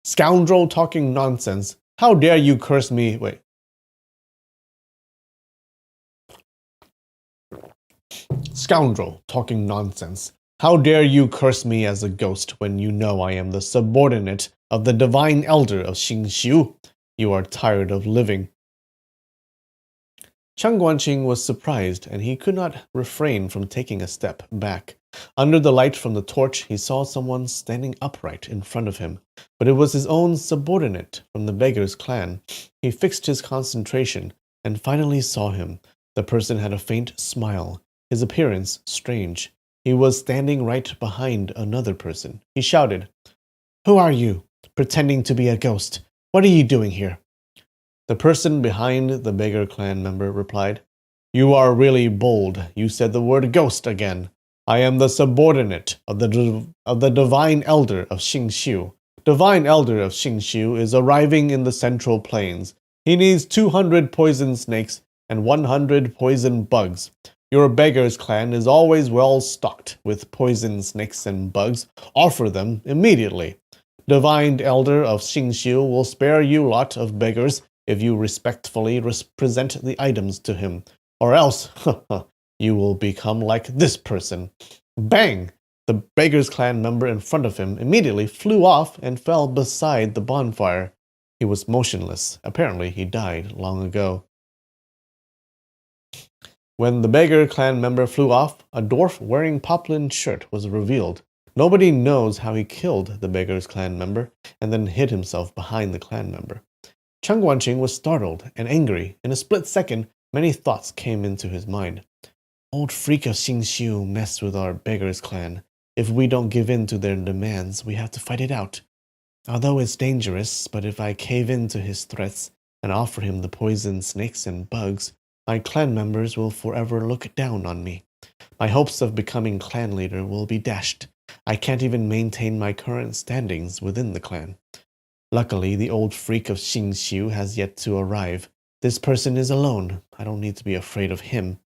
Scoundrel talking nonsense. How dare you curse me? Scoundrel talking nonsense. How dare you curse me as a ghost when you know I am the subordinate of the Divine Elder of Xingxiu? You are tired of living. Cheng Guanqing was surprised, and he could not refrain from taking a step back. Under the light from the torch, he saw someone standing upright in front of him, but it was his own subordinate from the Beggars Clan. He fixed his concentration and finally saw him. The person had a faint smile, his appearance strange. He was standing right behind another person. He shouted, Who are you? Pretending to be a ghost. What are you doing here? The person behind the Beggar Clan member replied, You are really bold. You said the word ghost again. I am the subordinate of the Divine Elder of Xingxiu. Divine Elder of Xingxiu is arriving in the Central Plains. He needs 200 poison snakes and 100 poison bugs. Your Beggar's Clan is always well stocked with poison snakes and bugs. Offer them immediately. Divine Elder of Xingxiu will spare you lot of beggars if you respectfully present the items to him. Or else, you will become like this person. Bang! The Beggar's Clan member in front of him immediately flew off and fell beside the bonfire. He was motionless. Apparently, he died long ago. When the Beggar Clan member flew off, a dwarf wearing poplin shirt was revealed. Nobody knows how he killed the Beggar's Clan member and then hid himself behind the clan member. Cheng Guanqing was startled and angry. In a split second, many thoughts came into his mind. Old freak of Xingxiu messed with our Beggar's Clan. If we don't give in to their demands, we have to fight it out. Although it's dangerous, but if I cave in to his threats and offer him the poison snakes and bugs, My clan members will forever look down on me. My hopes of becoming clan leader will be dashed. I can't even maintain my current standings within the clan. Luckily, the old freak of Xingxiu has yet to arrive. This person is alone. I don't need to be afraid of him.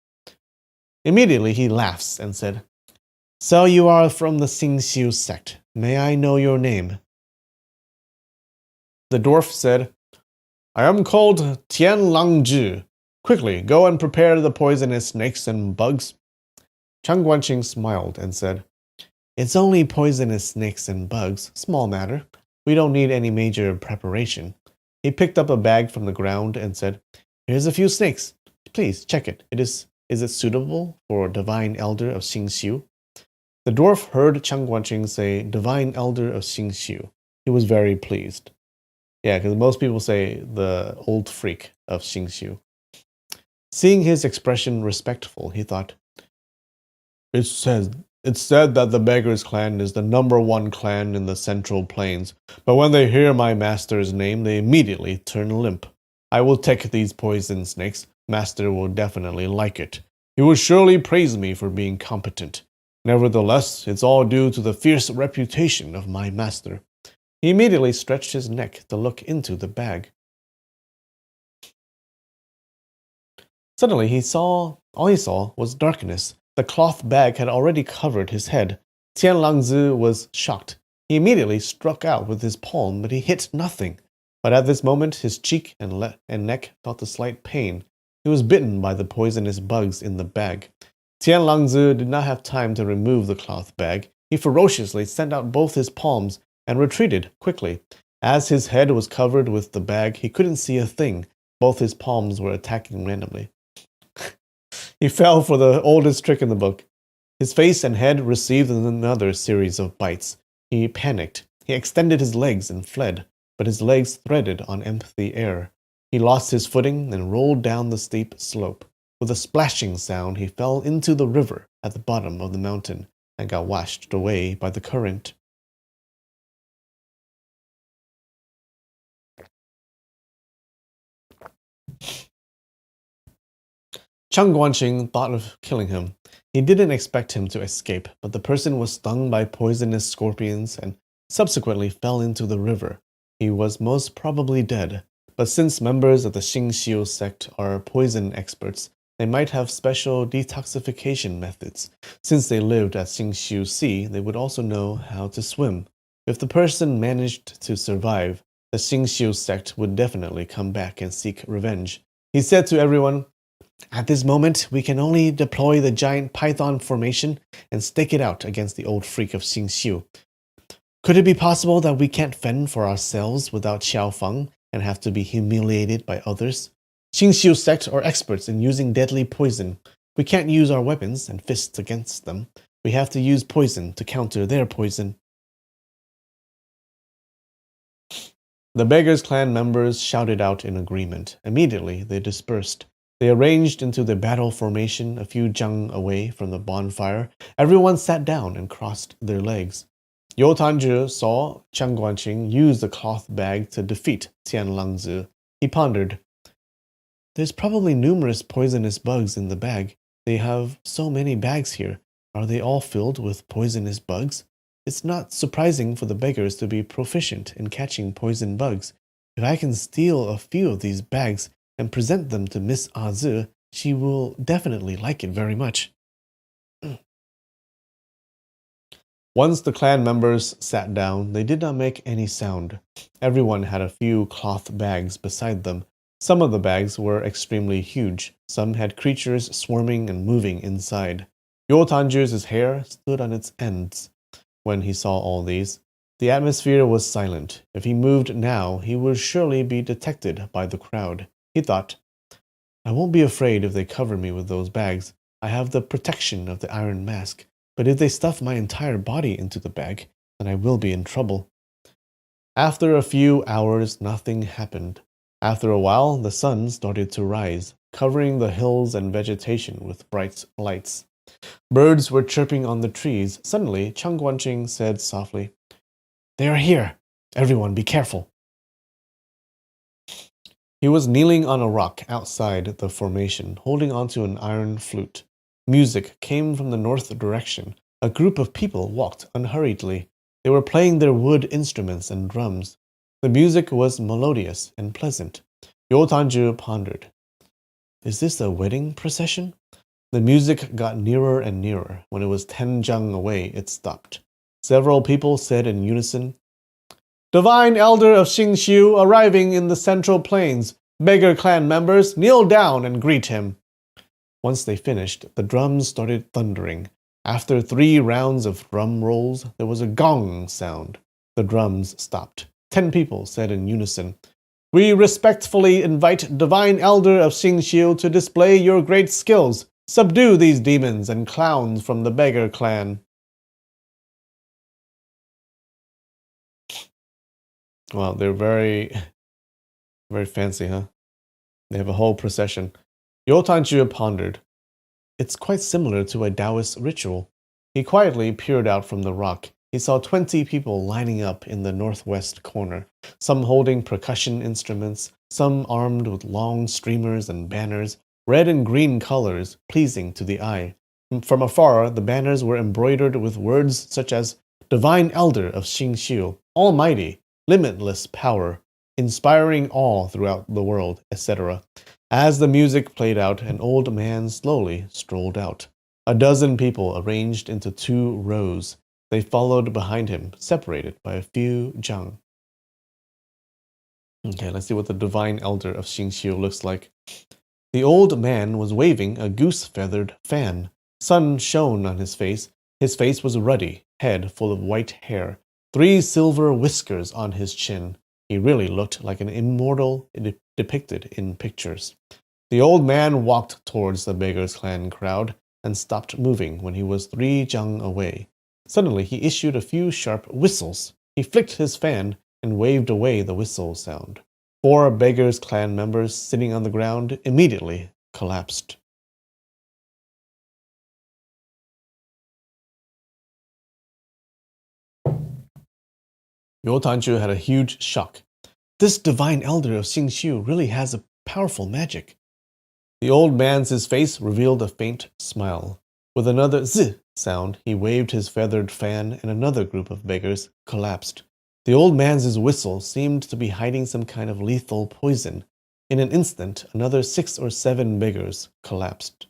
Immediately, he laughs and said, So you are from the Xingxiu sect. May I know your name? The dwarf said, I am called Tian Langzhi. Quickly, go and prepare the poisonous snakes and bugs. Chang Guanqing smiled and said, It's only poisonous snakes and bugs, small matter. We don't need any major preparation. He picked up a bag from the ground and said, Here's a few snakes. Please check it. Is it suitable for Divine Elder of Xingxiu? The dwarf heard Chang Guanqing say Divine Elder of Xingxiu. He was very pleased. Yeah, because most people say the old freak of Xingxiu. Seeing his expression respectful, he thought, It's said that the Beggars clan is the #1 clan in the Central Plains, but when they hear my master's name, they immediately turn limp. I will take these poison snakes. Master will definitely like it. He will surely praise me for being competent. Nevertheless, it's all due to the fierce reputation of my master. He immediately stretched his neck to look into the bag. Suddenly, all he saw was darkness. The cloth bag had already covered his head. Tian Langzi was shocked. He immediately struck out with his palm, but he hit nothing. But at this moment, his cheek and neck felt a slight pain. He was bitten by the poisonous bugs in the bag. Tian Langzi did not have time to remove the cloth bag. He ferociously sent out both his palms and retreated quickly. As his head was covered with the bag, he couldn't see a thing. Both his palms were attacking randomly. He fell for the oldest trick in the book. His face and head received another series of bites. He panicked. He extended his legs and fled, but his legs threaded on empty air. He lost his footing and rolled down the steep slope. With a splashing sound, he fell into the river at the bottom of the mountain and got washed away by the current. Chang Guanqing thought of killing him. He didn't expect him to escape, but the person was stung by poisonous scorpions and subsequently fell into the river. He was most probably dead, but since members of the Xingxiu sect are poison experts, they might have special detoxification methods. Since they lived at Xingxiu Sea, they would also know how to swim. If the person managed to survive, the Xingxiu sect would definitely come back and seek revenge. He said to everyone, At this moment, we can only deploy the giant python formation and stake it out against the old freak of Xingxiu. Could it be possible that we can't fend for ourselves without Xiao Feng and have to be humiliated by others? Xingxiu sect are experts in using deadly poison. We can't use our weapons and fists against them. We have to use poison to counter their poison. The Beggars clan members shouted out in agreement. Immediately, they dispersed. They arranged into the battle formation a few zhang away from the bonfire. Everyone sat down and crossed their legs. You Tanzhi saw Chang Guanqing use the cloth bag to defeat Tian Langzi. He pondered, There's probably numerous poisonous bugs in the bag. They have so many bags here. Are they all filled with poisonous bugs? It's not surprising for the beggars to be proficient in catching poison bugs. If I can steal a few of these bags and present them to Miss Azi, she will definitely like it very much. Once the clan members sat down, they did not make any sound. Everyone had a few cloth bags beside them. Some of the bags were extremely huge. Some had creatures swarming and moving inside. Yo Tanjir's hair stood on its ends when he saw all these. The atmosphere was silent. If he moved now, he would surely be detected by the crowd. He thought, I won't be afraid if they cover me with those bags. I have the protection of the iron mask. But if they stuff my entire body into the bag, then I will be in trouble. After a few hours, nothing happened. After a while, the sun started to rise, covering the hills and vegetation with bright lights. Birds were chirping on the trees. Suddenly, Chang Guanqing said softly, They are here. Everyone be careful. He was kneeling on a rock outside the formation, holding onto an iron flute. Music came from the north direction. A group of people walked unhurriedly. They were playing their wood instruments and drums. The music was melodious and pleasant. Yo Tanju pondered. Is this a wedding procession? The music got nearer and nearer. When it was 10 jang away, it stopped. Several people said in unison, Divine Elder of Xingxiu arriving in the Central Plains. Beggar clan members, kneel down and greet him. Once they finished, the drums started thundering. After 3 rounds of drum rolls, there was a gong sound. The drums stopped. 10 people said in unison, We respectfully invite Divine Elder of Xingxiu to display your great skills. Subdue these demons and clowns from the beggar clan. Wow, they're very, very fancy, huh? They have a whole procession. Yo Tanju pondered. It's quite similar to a Taoist ritual. He quietly peered out from the rock. He saw 20 people lining up in the northwest corner, some holding percussion instruments, some armed with long streamers and banners, red and green colors, pleasing to the eye. From afar, the banners were embroidered with words such as Divine Elder of Xingxiu, Almighty, Limitless Power, Inspiring awe throughout the world, etc. As the music played out, an old man slowly strolled out. A dozen people arranged into 2 rows. They followed behind him, separated by a few jang. Okay, let's see what the Divine Elder of Xingxiu looks like. The old man was waving a goose-feathered fan. Sun shone on his face. His face was ruddy, head full of white hair, 3 silver whiskers on his chin. He really looked like an immortal depicted in pictures. The old man walked towards the Beggar's Clan crowd and stopped moving when he was 3 jang away. Suddenly, he issued a few sharp whistles. He flicked his fan and waved away the whistle sound. 4 Beggar's Clan members sitting on the ground immediately collapsed. Yo Tanju had a huge shock. This Divine Elder of Xingxiu really has a powerful magic. The old man's face revealed a faint smile. With another z sound, he waved his feathered fan and another group of beggars collapsed. The old man's whistle seemed to be hiding some kind of lethal poison. In an instant, another 6 or 7 beggars collapsed.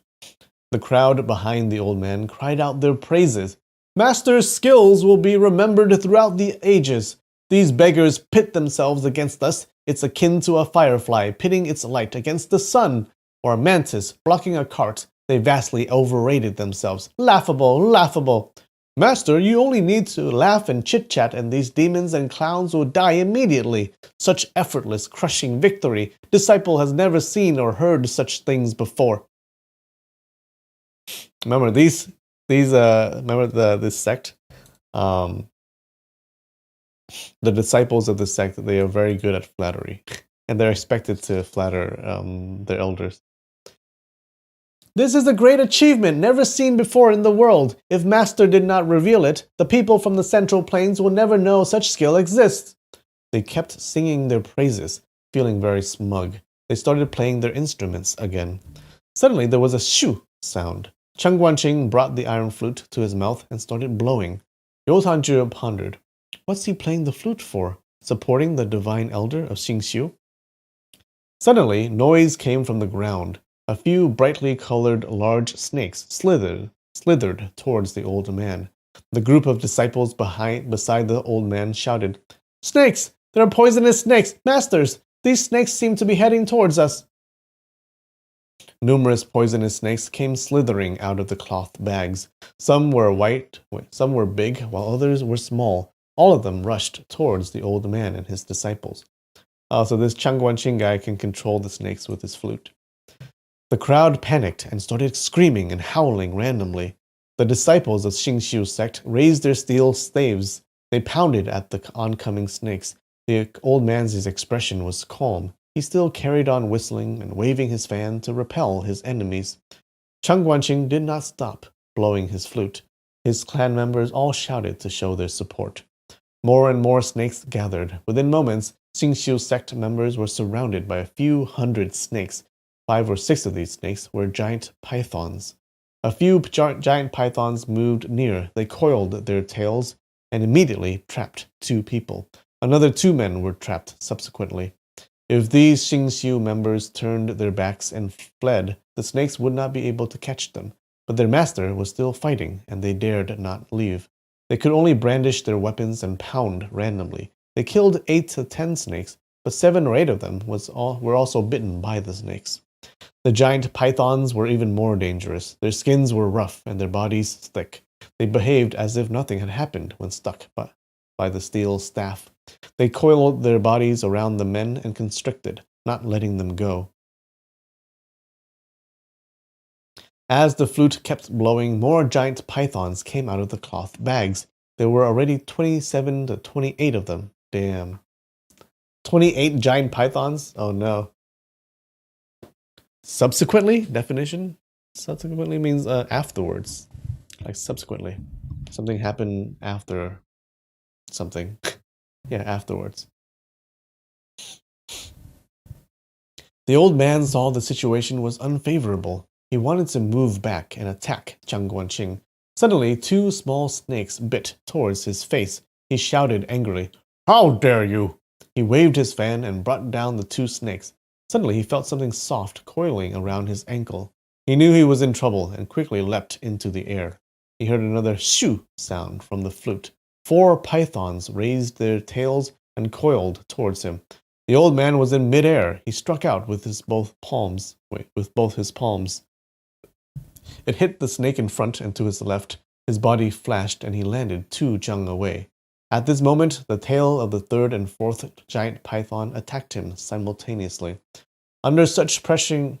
The crowd behind the old man cried out their praises. Master's skills will be remembered throughout the ages. These beggars pit themselves against us. It's akin to a firefly pitting its light against the sun, or a mantis blocking a cart. They vastly overrated themselves. Laughable, laughable. Master, you only need to laugh and chit-chat and these demons and clowns will die immediately. Such effortless, crushing victory. Disciple has never seen or heard such things before. Remember this sect? The disciples of the sect, they are very good at flattery. And they're expected to flatter their elders. This is a great achievement never seen before in the world. If Master did not reveal it, the people from the Central Plains will never know such skill exists. They kept singing their praises, feeling very smug. They started playing their instruments again. Suddenly there was a shoo sound. Cheng Guanqing brought the iron flute to his mouth and started blowing. Yo Tanju pondered. What's he playing the flute for? Supporting the Divine Elder of Xingxiu? Suddenly, noise came from the ground. A few brightly colored large snakes slithered towards the old man. The group of disciples beside the old man shouted, Snakes! There are poisonous snakes! Masters! These snakes seem to be heading towards us. Numerous poisonous snakes came slithering out of the cloth bags. Some were big, while others were small. All of them rushed towards the old man and his disciples. So this Cheng Guanqing guy can control the snakes with his flute. The crowd panicked and started screaming and howling randomly. The disciples of Xingxiu's sect raised their steel staves. They pounded at the oncoming snakes. The old man's expression was calm. He still carried on whistling and waving his fan to repel his enemies. Cheng Guanqing did not stop blowing his flute. His clan members all shouted to show their support. More and more snakes gathered. Within moments, Xingxiu sect members were surrounded by a few hundred snakes. 5 or 6 of these snakes were giant pythons. A few giant pythons moved near. They coiled their tails and immediately trapped 2 people. Another 2 men were trapped subsequently. If these Xingxiu members turned their backs and fled, the snakes would not be able to catch them. But their master was still fighting, and they dared not leave. They could only brandish their weapons and pound randomly. They killed 8 to 10 snakes, but 7 or 8 of them were also bitten by the snakes. The giant pythons were even more dangerous. Their skins were rough and their bodies thick. They behaved as if nothing had happened when stuck by the steel staff. They coiled their bodies around the men and constricted, not letting them go. As the flute kept blowing, more giant pythons came out of the cloth bags. There were already 27 to 28 of them. Damn. 28 giant pythons? Oh no. Subsequently? Definition? Subsequently means afterwards. Like subsequently. Something happened after something. Yeah, afterwards. The old man saw the situation was unfavorable. He wanted to move back and attack Jiang Guanqing. Suddenly, 2 small snakes bit towards his face. He shouted angrily, "How dare you!" He waved his fan and brought down the 2 snakes. Suddenly, he felt something soft coiling around his ankle. He knew he was in trouble and quickly leapt into the air. He heard another shoo sound from the flute. 4 pythons raised their tails and coiled towards him. The old man was in midair. He struck out with both his palms. It hit the snake in front and to his left. His body flashed and he landed 2 jung away. At this moment, the tail of the 3rd and 4th giant python attacked him simultaneously. Under such pressing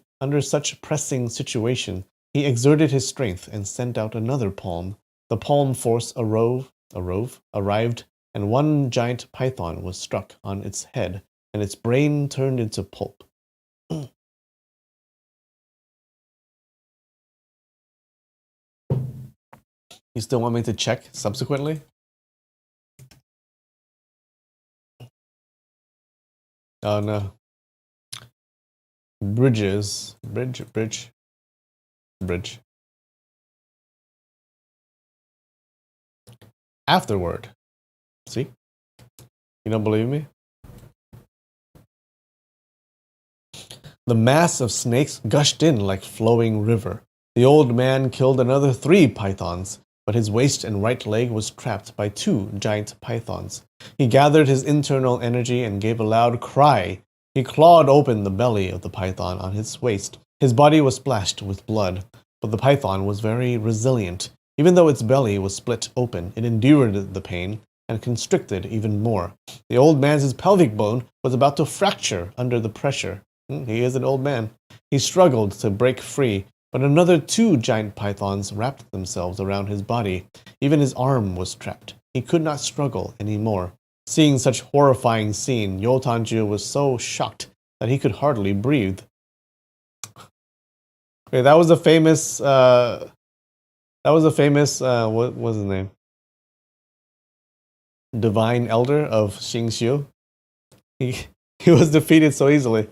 situation, he exerted his strength and sent out another palm. The palm force arrived, and 1 giant python was struck on its head, and its brain turned into pulp. You still want me to check subsequently? Oh no. Bridge. Afterward. See? You don't believe me? The mass of snakes gushed in like flowing river. The old man killed another 3 pythons, but his waist and right leg was trapped by 2 giant pythons. He gathered his internal energy and gave a loud cry. He clawed open the belly of the python on his waist. His body was splashed with blood, but the python was very resilient. Even though its belly was split open, it endured the pain and constricted even more. The old man's pelvic bone was about to fracture under the pressure. He is an old man. He struggled to break free, but another 2 giant pythons wrapped themselves around his body. Even his arm was trapped. He could not struggle anymore. Seeing such horrifying scene, You Tanju was so shocked that he could hardly breathe. Okay, that was a famous. What was his name? Divine Elder of Xingxiu. He was defeated so easily.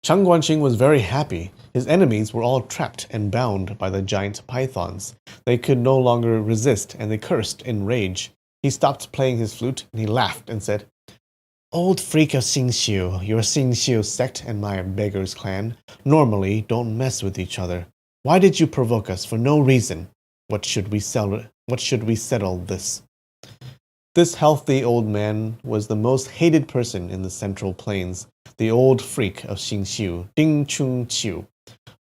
Jiang Guanqing was very happy. His enemies were all trapped and bound by the giant pythons. They could no longer resist, and they cursed in rage. He stopped playing his flute, and he laughed and said, "Old freak of Xingxiu, your Xingxiu sect and my beggars clan normally don't mess with each other. Why did you provoke us for no reason? What should we settle this?" This healthy old man was the most hated person in the Central Plains, the old freak of Xingxiu, Ding Chung Qiu.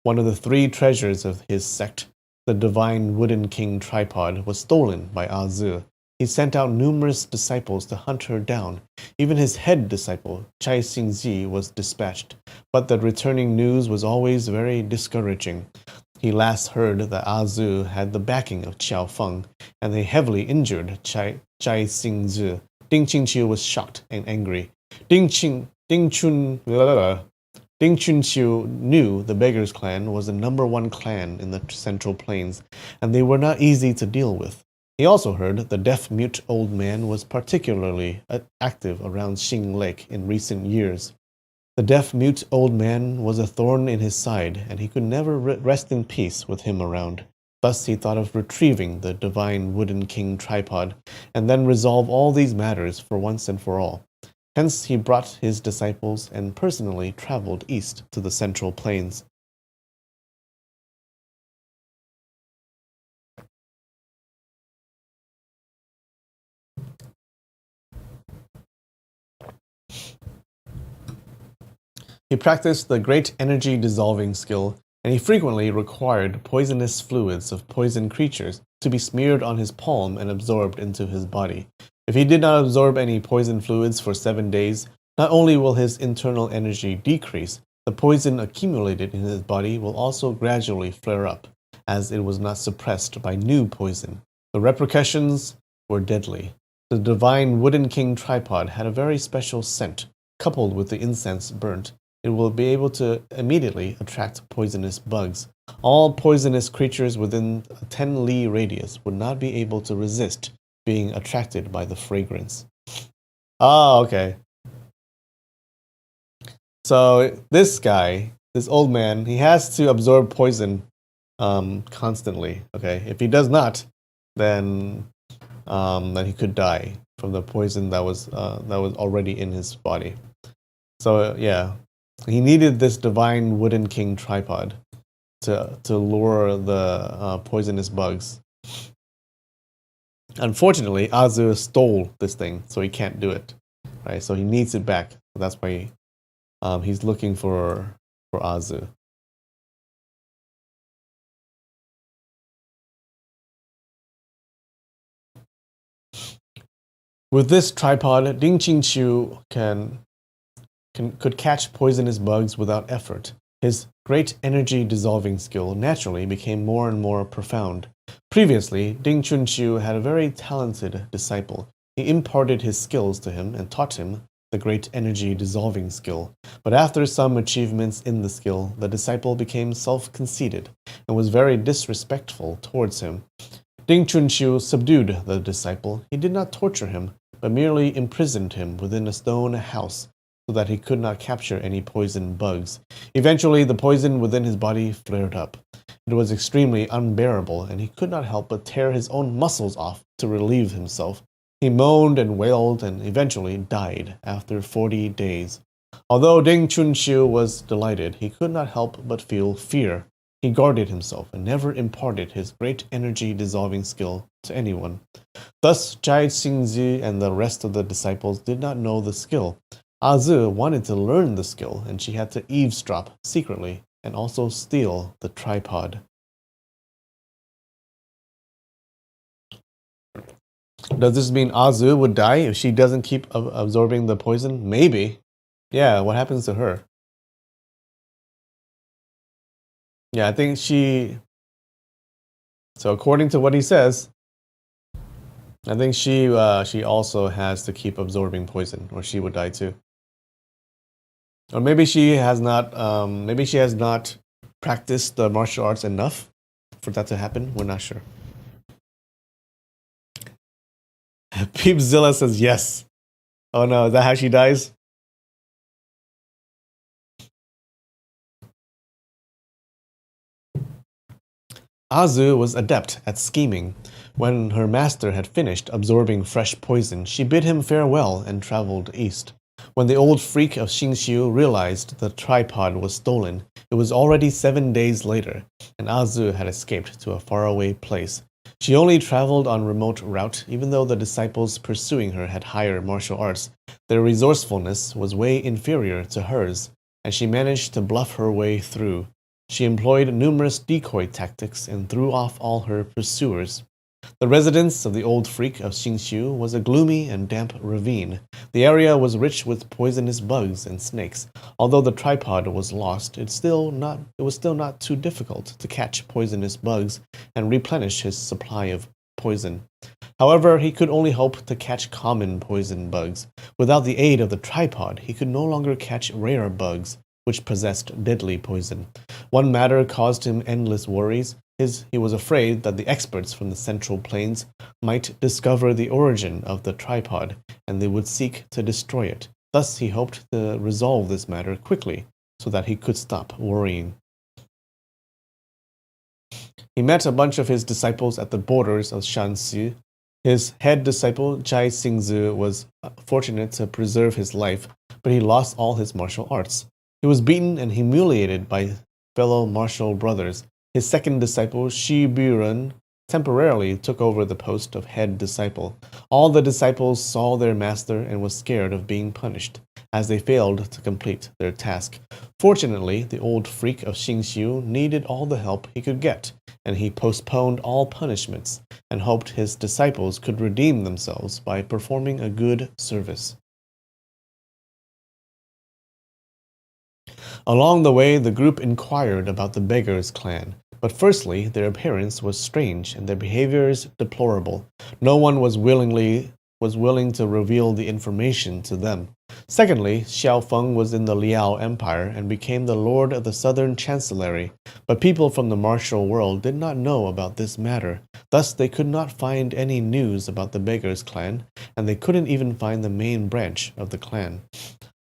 One of the 3 treasures of his sect, the divine wooden king tripod, was stolen by Ah Zi. He sent out numerous disciples to hunt her down. Even his head disciple, Chai Xingzi, was dispatched, but the returning news was always very discouraging. He last heard that Ah Zi had the backing of Qiao Feng, and they heavily injured Chai Xingzi. Ding Qingqiu was shocked and angry. Ding Chun Ding Chunqiu knew the Beggars clan was the #1 clan in the Central Plains, and they were not easy to deal with. He also heard the deaf-mute old man was particularly active around Xing Lake in recent years. The deaf-mute old man was a thorn in his side, and he could never rest in peace with him around. Thus he thought of retrieving the divine wooden king tripod, and then resolve all these matters for once and for all. Hence he brought his disciples and personally traveled east to the Central Plains. He practiced the great energy dissolving skill, and he frequently required poisonous fluids of poison creatures to be smeared on his palm and absorbed into his body. If he did not absorb any poison fluids for 7 days, not only will his internal energy decrease, the poison accumulated in his body will also gradually flare up, as it was not suppressed by new poison. The repercussions were deadly. The divine wooden king tripod had a very special scent, coupled with the incense burnt. It will be able to immediately attract poisonous bugs. All poisonous creatures within a 10 li radius would not be able to resist being attracted by the fragrance. Oh, okay. So this guy, this old man, he has to absorb poison constantly. Okay, if he does not, then he could die from the poison that was already in his body. So yeah, he needed this divine wooden king tripod to lure the poisonous bugs. Unfortunately, Azu stole this thing, so he can't do it. Right, so he needs it back. So that's why he's looking for Azu. With this tripod, Ding Qingqiu could catch poisonous bugs without effort. His great energy dissolving skill naturally became more and more profound. Previously, Ding Chunqiu had a very talented disciple. He imparted his skills to him and taught him the great energy dissolving skill. But after some achievements in the skill, the disciple became self-conceited and was very disrespectful towards him. Ding Chunqiu subdued the disciple. He did not torture him, but merely imprisoned him within a stone house so that he could not capture any poison bugs. Eventually, the poison within his body flared up. It was extremely unbearable, and he could not help but tear his own muscles off to relieve himself. He moaned and wailed and eventually died after 40 days. Although Ding Chunqiu was delighted, he could not help but feel fear. He guarded himself and never imparted his great energy dissolving skill to anyone. Thus, Jai Xingzi and the rest of the disciples did not know the skill. Azu wanted to learn the skill, and she had to eavesdrop secretly and also steal the tripod. Does this mean Azu would die if she doesn't keep absorbing the poison? Maybe. Yeah, what happens to her? Yeah, I think she... So according to what he says, I think she also has to keep absorbing poison, or she would die too. Or maybe she has not practiced the martial arts enough for that to happen. We're not sure. Peepzilla says yes. Oh no, is that how she dies? Azu was adept at scheming. When her master had finished absorbing fresh poison, she bid him farewell and traveled east. When the old freak of Xingxiu realized the tripod was stolen, it was already 7 days later, and Azu had escaped to a faraway place. She only traveled on remote route, even though the disciples pursuing her had higher martial arts. Their resourcefulness was way inferior to hers, and she managed to bluff her way through. She employed numerous decoy tactics and threw off all her pursuers. The residence of the old freak of Xingxiu was a gloomy and damp ravine. The area was rich with poisonous bugs and snakes. Although the tripod was lost, it was still not too difficult to catch poisonous bugs and replenish his supply of poison. However, he could only hope to catch common poison bugs. Without the aid of the tripod, he could no longer catch rare bugs. which possessed deadly poison. One matter caused him endless worries. He was afraid that the experts from the Central Plains might discover the origin of the tripod, and they would seek to destroy it. Thus, he hoped to resolve this matter quickly, so that he could stop worrying. He met a bunch of his disciples at the borders of Shanxi. His head disciple, Zhai Xingzi, was fortunate to preserve his life, but he lost all his martial arts. He was beaten and humiliated by fellow martial brothers. His second disciple, Shi Biren, temporarily took over the post of head disciple. All the disciples saw their master and was scared of being punished, as they failed to complete their task. Fortunately, the old freak of Xingxiu needed all the help he could get, and he postponed all punishments and hoped his disciples could redeem themselves by performing a good service. Along the way, the group inquired about the beggars' clan. But firstly, their appearance was strange and their behaviors deplorable. No one was willing to reveal the information to them. Secondly, Xiao Feng was in the Liao Empire and became the lord of the southern chancellery. But people from the martial world did not know about this matter. Thus, they could not find any news about the beggars' clan, and they couldn't even find the main branch of the clan.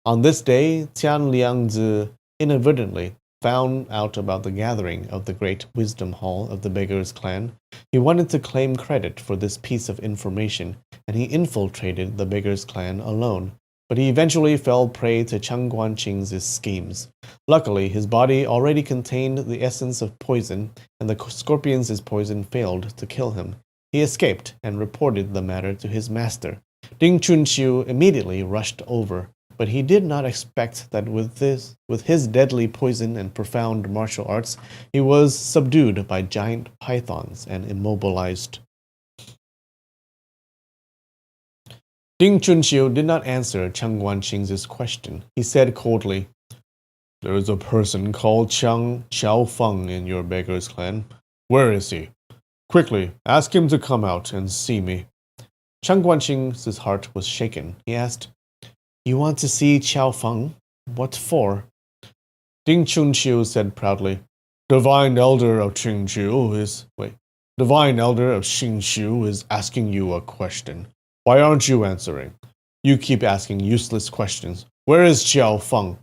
On this day, Tian Liangzi inadvertently found out about the gathering of the great wisdom hall of the beggars' clan. He wanted to claim credit for this piece of information, and he infiltrated the beggars' clan alone. But he eventually fell prey to Chang Guanqing's schemes. Luckily, his body already contained the essence of poison, and the scorpion's poison failed to kill him. He escaped and reported the matter to his master. Ding Chunqiu immediately rushed over, but he did not expect that with his deadly poison and profound martial arts, he was subdued by giant pythons and immobilized. Ding Chunqiu did not answer Chang Guanqing's question. He said coldly, "There is a person called Xiao Feng in your beggars' clan. Where is he? Quickly, ask him to come out and see me." Chang Guanqing's heart was shaken. He asked, "You want to see Xiao Feng? What for?" Ding Chunqiu said proudly, Divine Elder of Xingqiu is asking you a question. Why aren't you answering? You keep asking useless questions. Where is Xiao Feng?"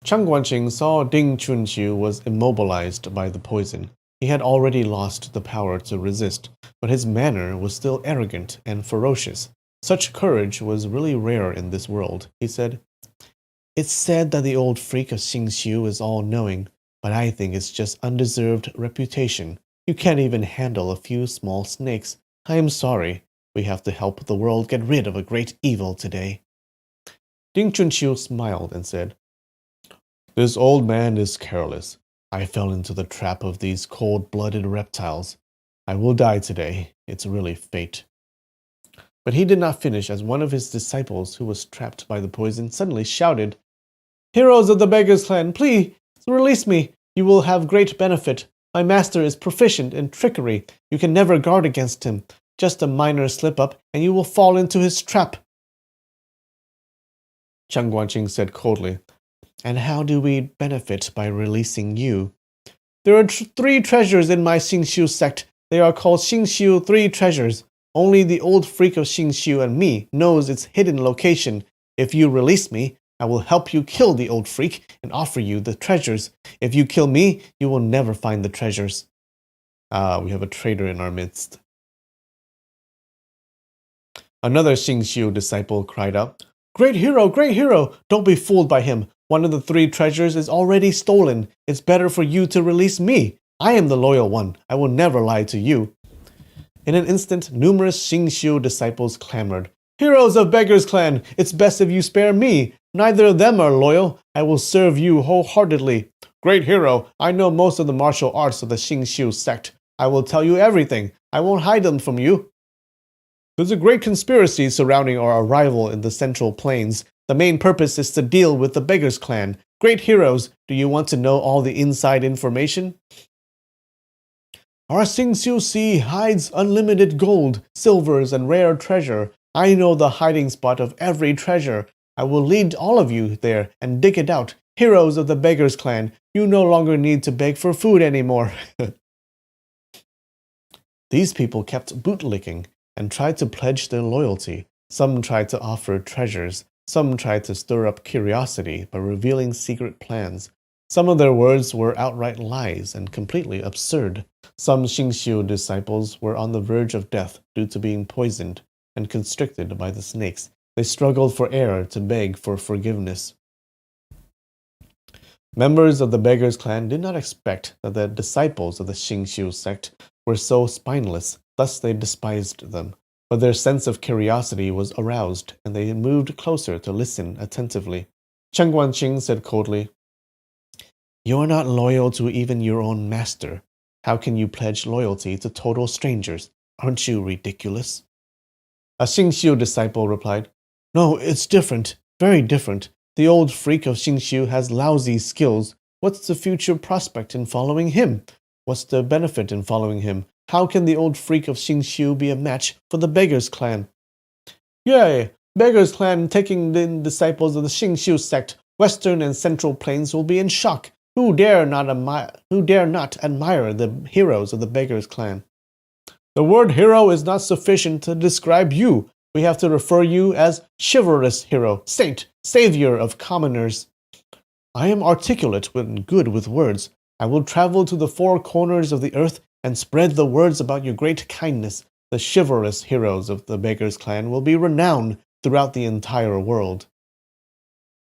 Chang Guanqing saw Ding Chunqiu was immobilized by the poison. He had already lost the power to resist, but his manner was still arrogant and ferocious. Such courage was really rare in this world. He said, "It's said that the old freak of Xingxiu is all-knowing, but I think it's just undeserved reputation. You can't even handle a few small snakes. I am sorry. We have to help the world get rid of a great evil today." Ding Chunqiu smiled and said, "This old man is careless. I fell into the trap of these cold-blooded reptiles. I will die today. It's really fate." But he did not finish, as one of his disciples, who was trapped by the poison, suddenly shouted, "Heroes of the beggars' clan, please release me. You will have great benefit. My master is proficient in trickery. You can never guard against him. Just a minor slip-up, and you will fall into his trap." Chang Guanqing said coldly, "And how do we benefit by releasing you?" "There are 3 treasures in my Xingxiu sect. They are called Xingxiu 3 treasures. Only the old freak of Xingxiu and me knows its hidden location. If you release me, I will help you kill the old freak and offer you the treasures. If you kill me, you will never find the treasures." We have a traitor in our midst. Another Xingxiu disciple cried out, Great hero! Don't be fooled by him. One of the 3 treasures is already stolen. It's better for you to release me. I am the loyal one. I will never lie to you." In an instant, numerous Xingxiu disciples clamored, "Heroes of Beggars' Clan, it's best if you spare me. Neither of them are loyal. I will serve you wholeheartedly." "Great hero, I know most of the martial arts of the Xingxiu sect. I will tell you everything. I won't hide them from you." "There's a great conspiracy surrounding our arrival in the Central Plains. The main purpose is to deal with the Beggars' Clan. Great heroes, do you want to know all the inside information?" "Our Xingxiu Sea hides unlimited gold, silvers, and rare treasure. I know the hiding spot of every treasure. I will lead all of you there and dig it out. Heroes of the Beggars Clan, you no longer need to beg for food anymore. These people kept bootlicking and tried to pledge their loyalty. Some tried to offer treasures. Some tried to stir up curiosity by revealing secret plans. Some of their words were outright lies and completely absurd. Some Xingqiu disciples were on the verge of death due to being poisoned and constricted by the snakes. They struggled for air to beg for forgiveness. Members of the Beggars Clan did not expect that the disciples of the Xingqiu sect were so spineless, thus they despised them. But their sense of curiosity was aroused, and they moved closer to listen attentively. Chen Guanqing said coldly, "You are not loyal to even your own master. How can you pledge loyalty to total strangers? Aren't you ridiculous?" A Xingqiu disciple replied, "No, it's different, very different. The old freak of Xingqiu has lousy skills. What's the future prospect in following him? What's the benefit in following him? How can the old freak of Xingqiu be a match for the Beggars Clan?" "Yay! Beggars Clan taking in disciples of the Xingqiu sect. Western and Central Plains will be in shock. Who dare not admire the heroes of the Beggars Clan?" "The word hero is not sufficient to describe you. We have to refer you as chivalrous hero, saint, savior of commoners." "I am articulate and good with words. I will travel to the four corners of the earth and spread the words about your great kindness. The chivalrous heroes of the Beggars Clan will be renowned throughout the entire world."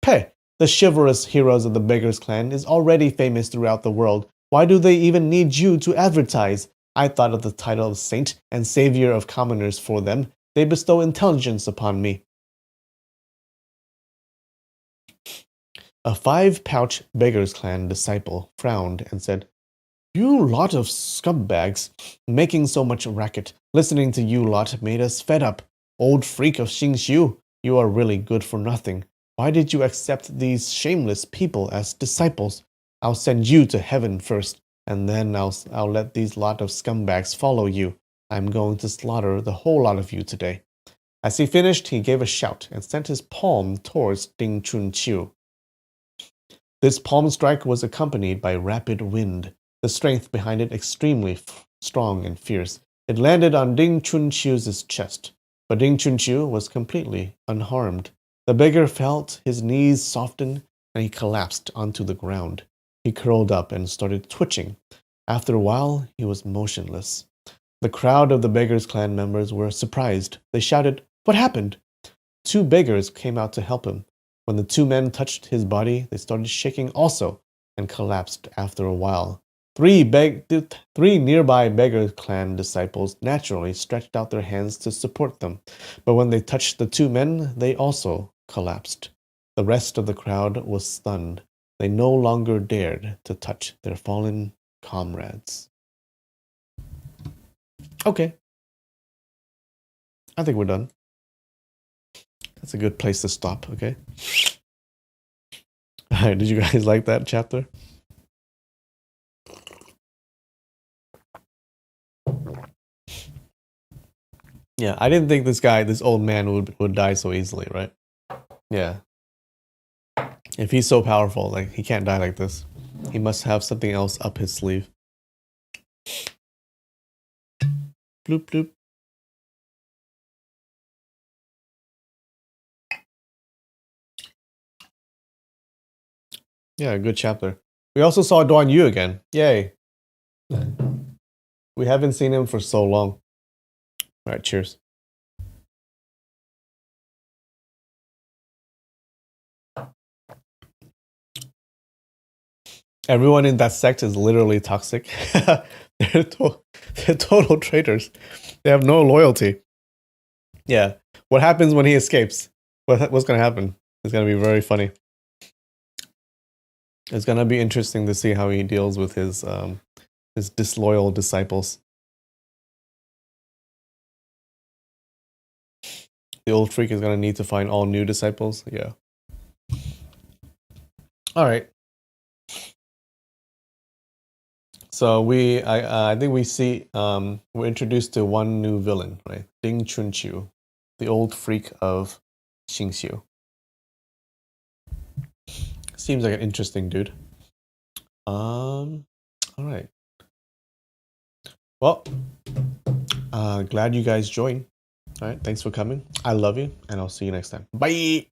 "Peh! The chivalrous heroes of the Beggars Clan is already famous throughout the world. Why do they even need you to advertise? I thought of the title of saint and savior of commoners for them. They bestow intelligence upon me." A 5-pouch Beggars Clan disciple frowned and said, "You lot of scumbags, making so much racket. Listening to you lot made us fed up. Old freak of Xingqiu, you are really good for nothing. Why did you accept these shameless people as disciples? I'll send you to heaven first, and then I'll let these lot of scumbags follow you. I'm going to slaughter the whole lot of you today." As he finished, he gave a shout and sent his palm towards Ding Chunqiu. This palm strike was accompanied by rapid wind, the strength behind it extremely strong and fierce. It landed on Ding Chunqiu's chest, but Ding Chunqiu was completely unharmed. The beggar felt his knees soften, and he collapsed onto the ground. He curled up and started twitching. After a while, he was motionless. The crowd of the Beggars Clan members were surprised. They shouted, "What happened?" 2 beggars came out to help him. When the 2 men touched his body, they started shaking also and collapsed after a while. 3 nearby Beggars Clan disciples naturally stretched out their hands to support them, but when they touched the 2 men, they also collapsed. The rest of the crowd was stunned. They no longer dared to touch their fallen comrades. Okay. I think we're done. That's a good place to stop, okay? Alright, did you guys like that chapter? Yeah, I didn't think this old man would die so easily, right? Yeah. If he's so powerful, like, he can't die like this. He must have something else up his sleeve. Bloop, bloop. Yeah, good chapter. We also saw Duan Yu again. Yay. We haven't seen him for so long. Alright, cheers. Everyone in that sect is literally toxic. they're total traitors. They have no loyalty. Yeah. What happens when he escapes? What's going to happen? It's going to be very funny. It's going to be interesting to see how he deals with his disloyal disciples. The old freak is going to need to find all new disciples. Yeah. All right. So I think we see we're introduced to one new villain, right? Ding Chunqiu, the old freak of Xingqiu. Seems like an interesting dude. All right. Well, glad you guys joined. All right. Thanks for coming. I love you, and I'll see you next time. Bye.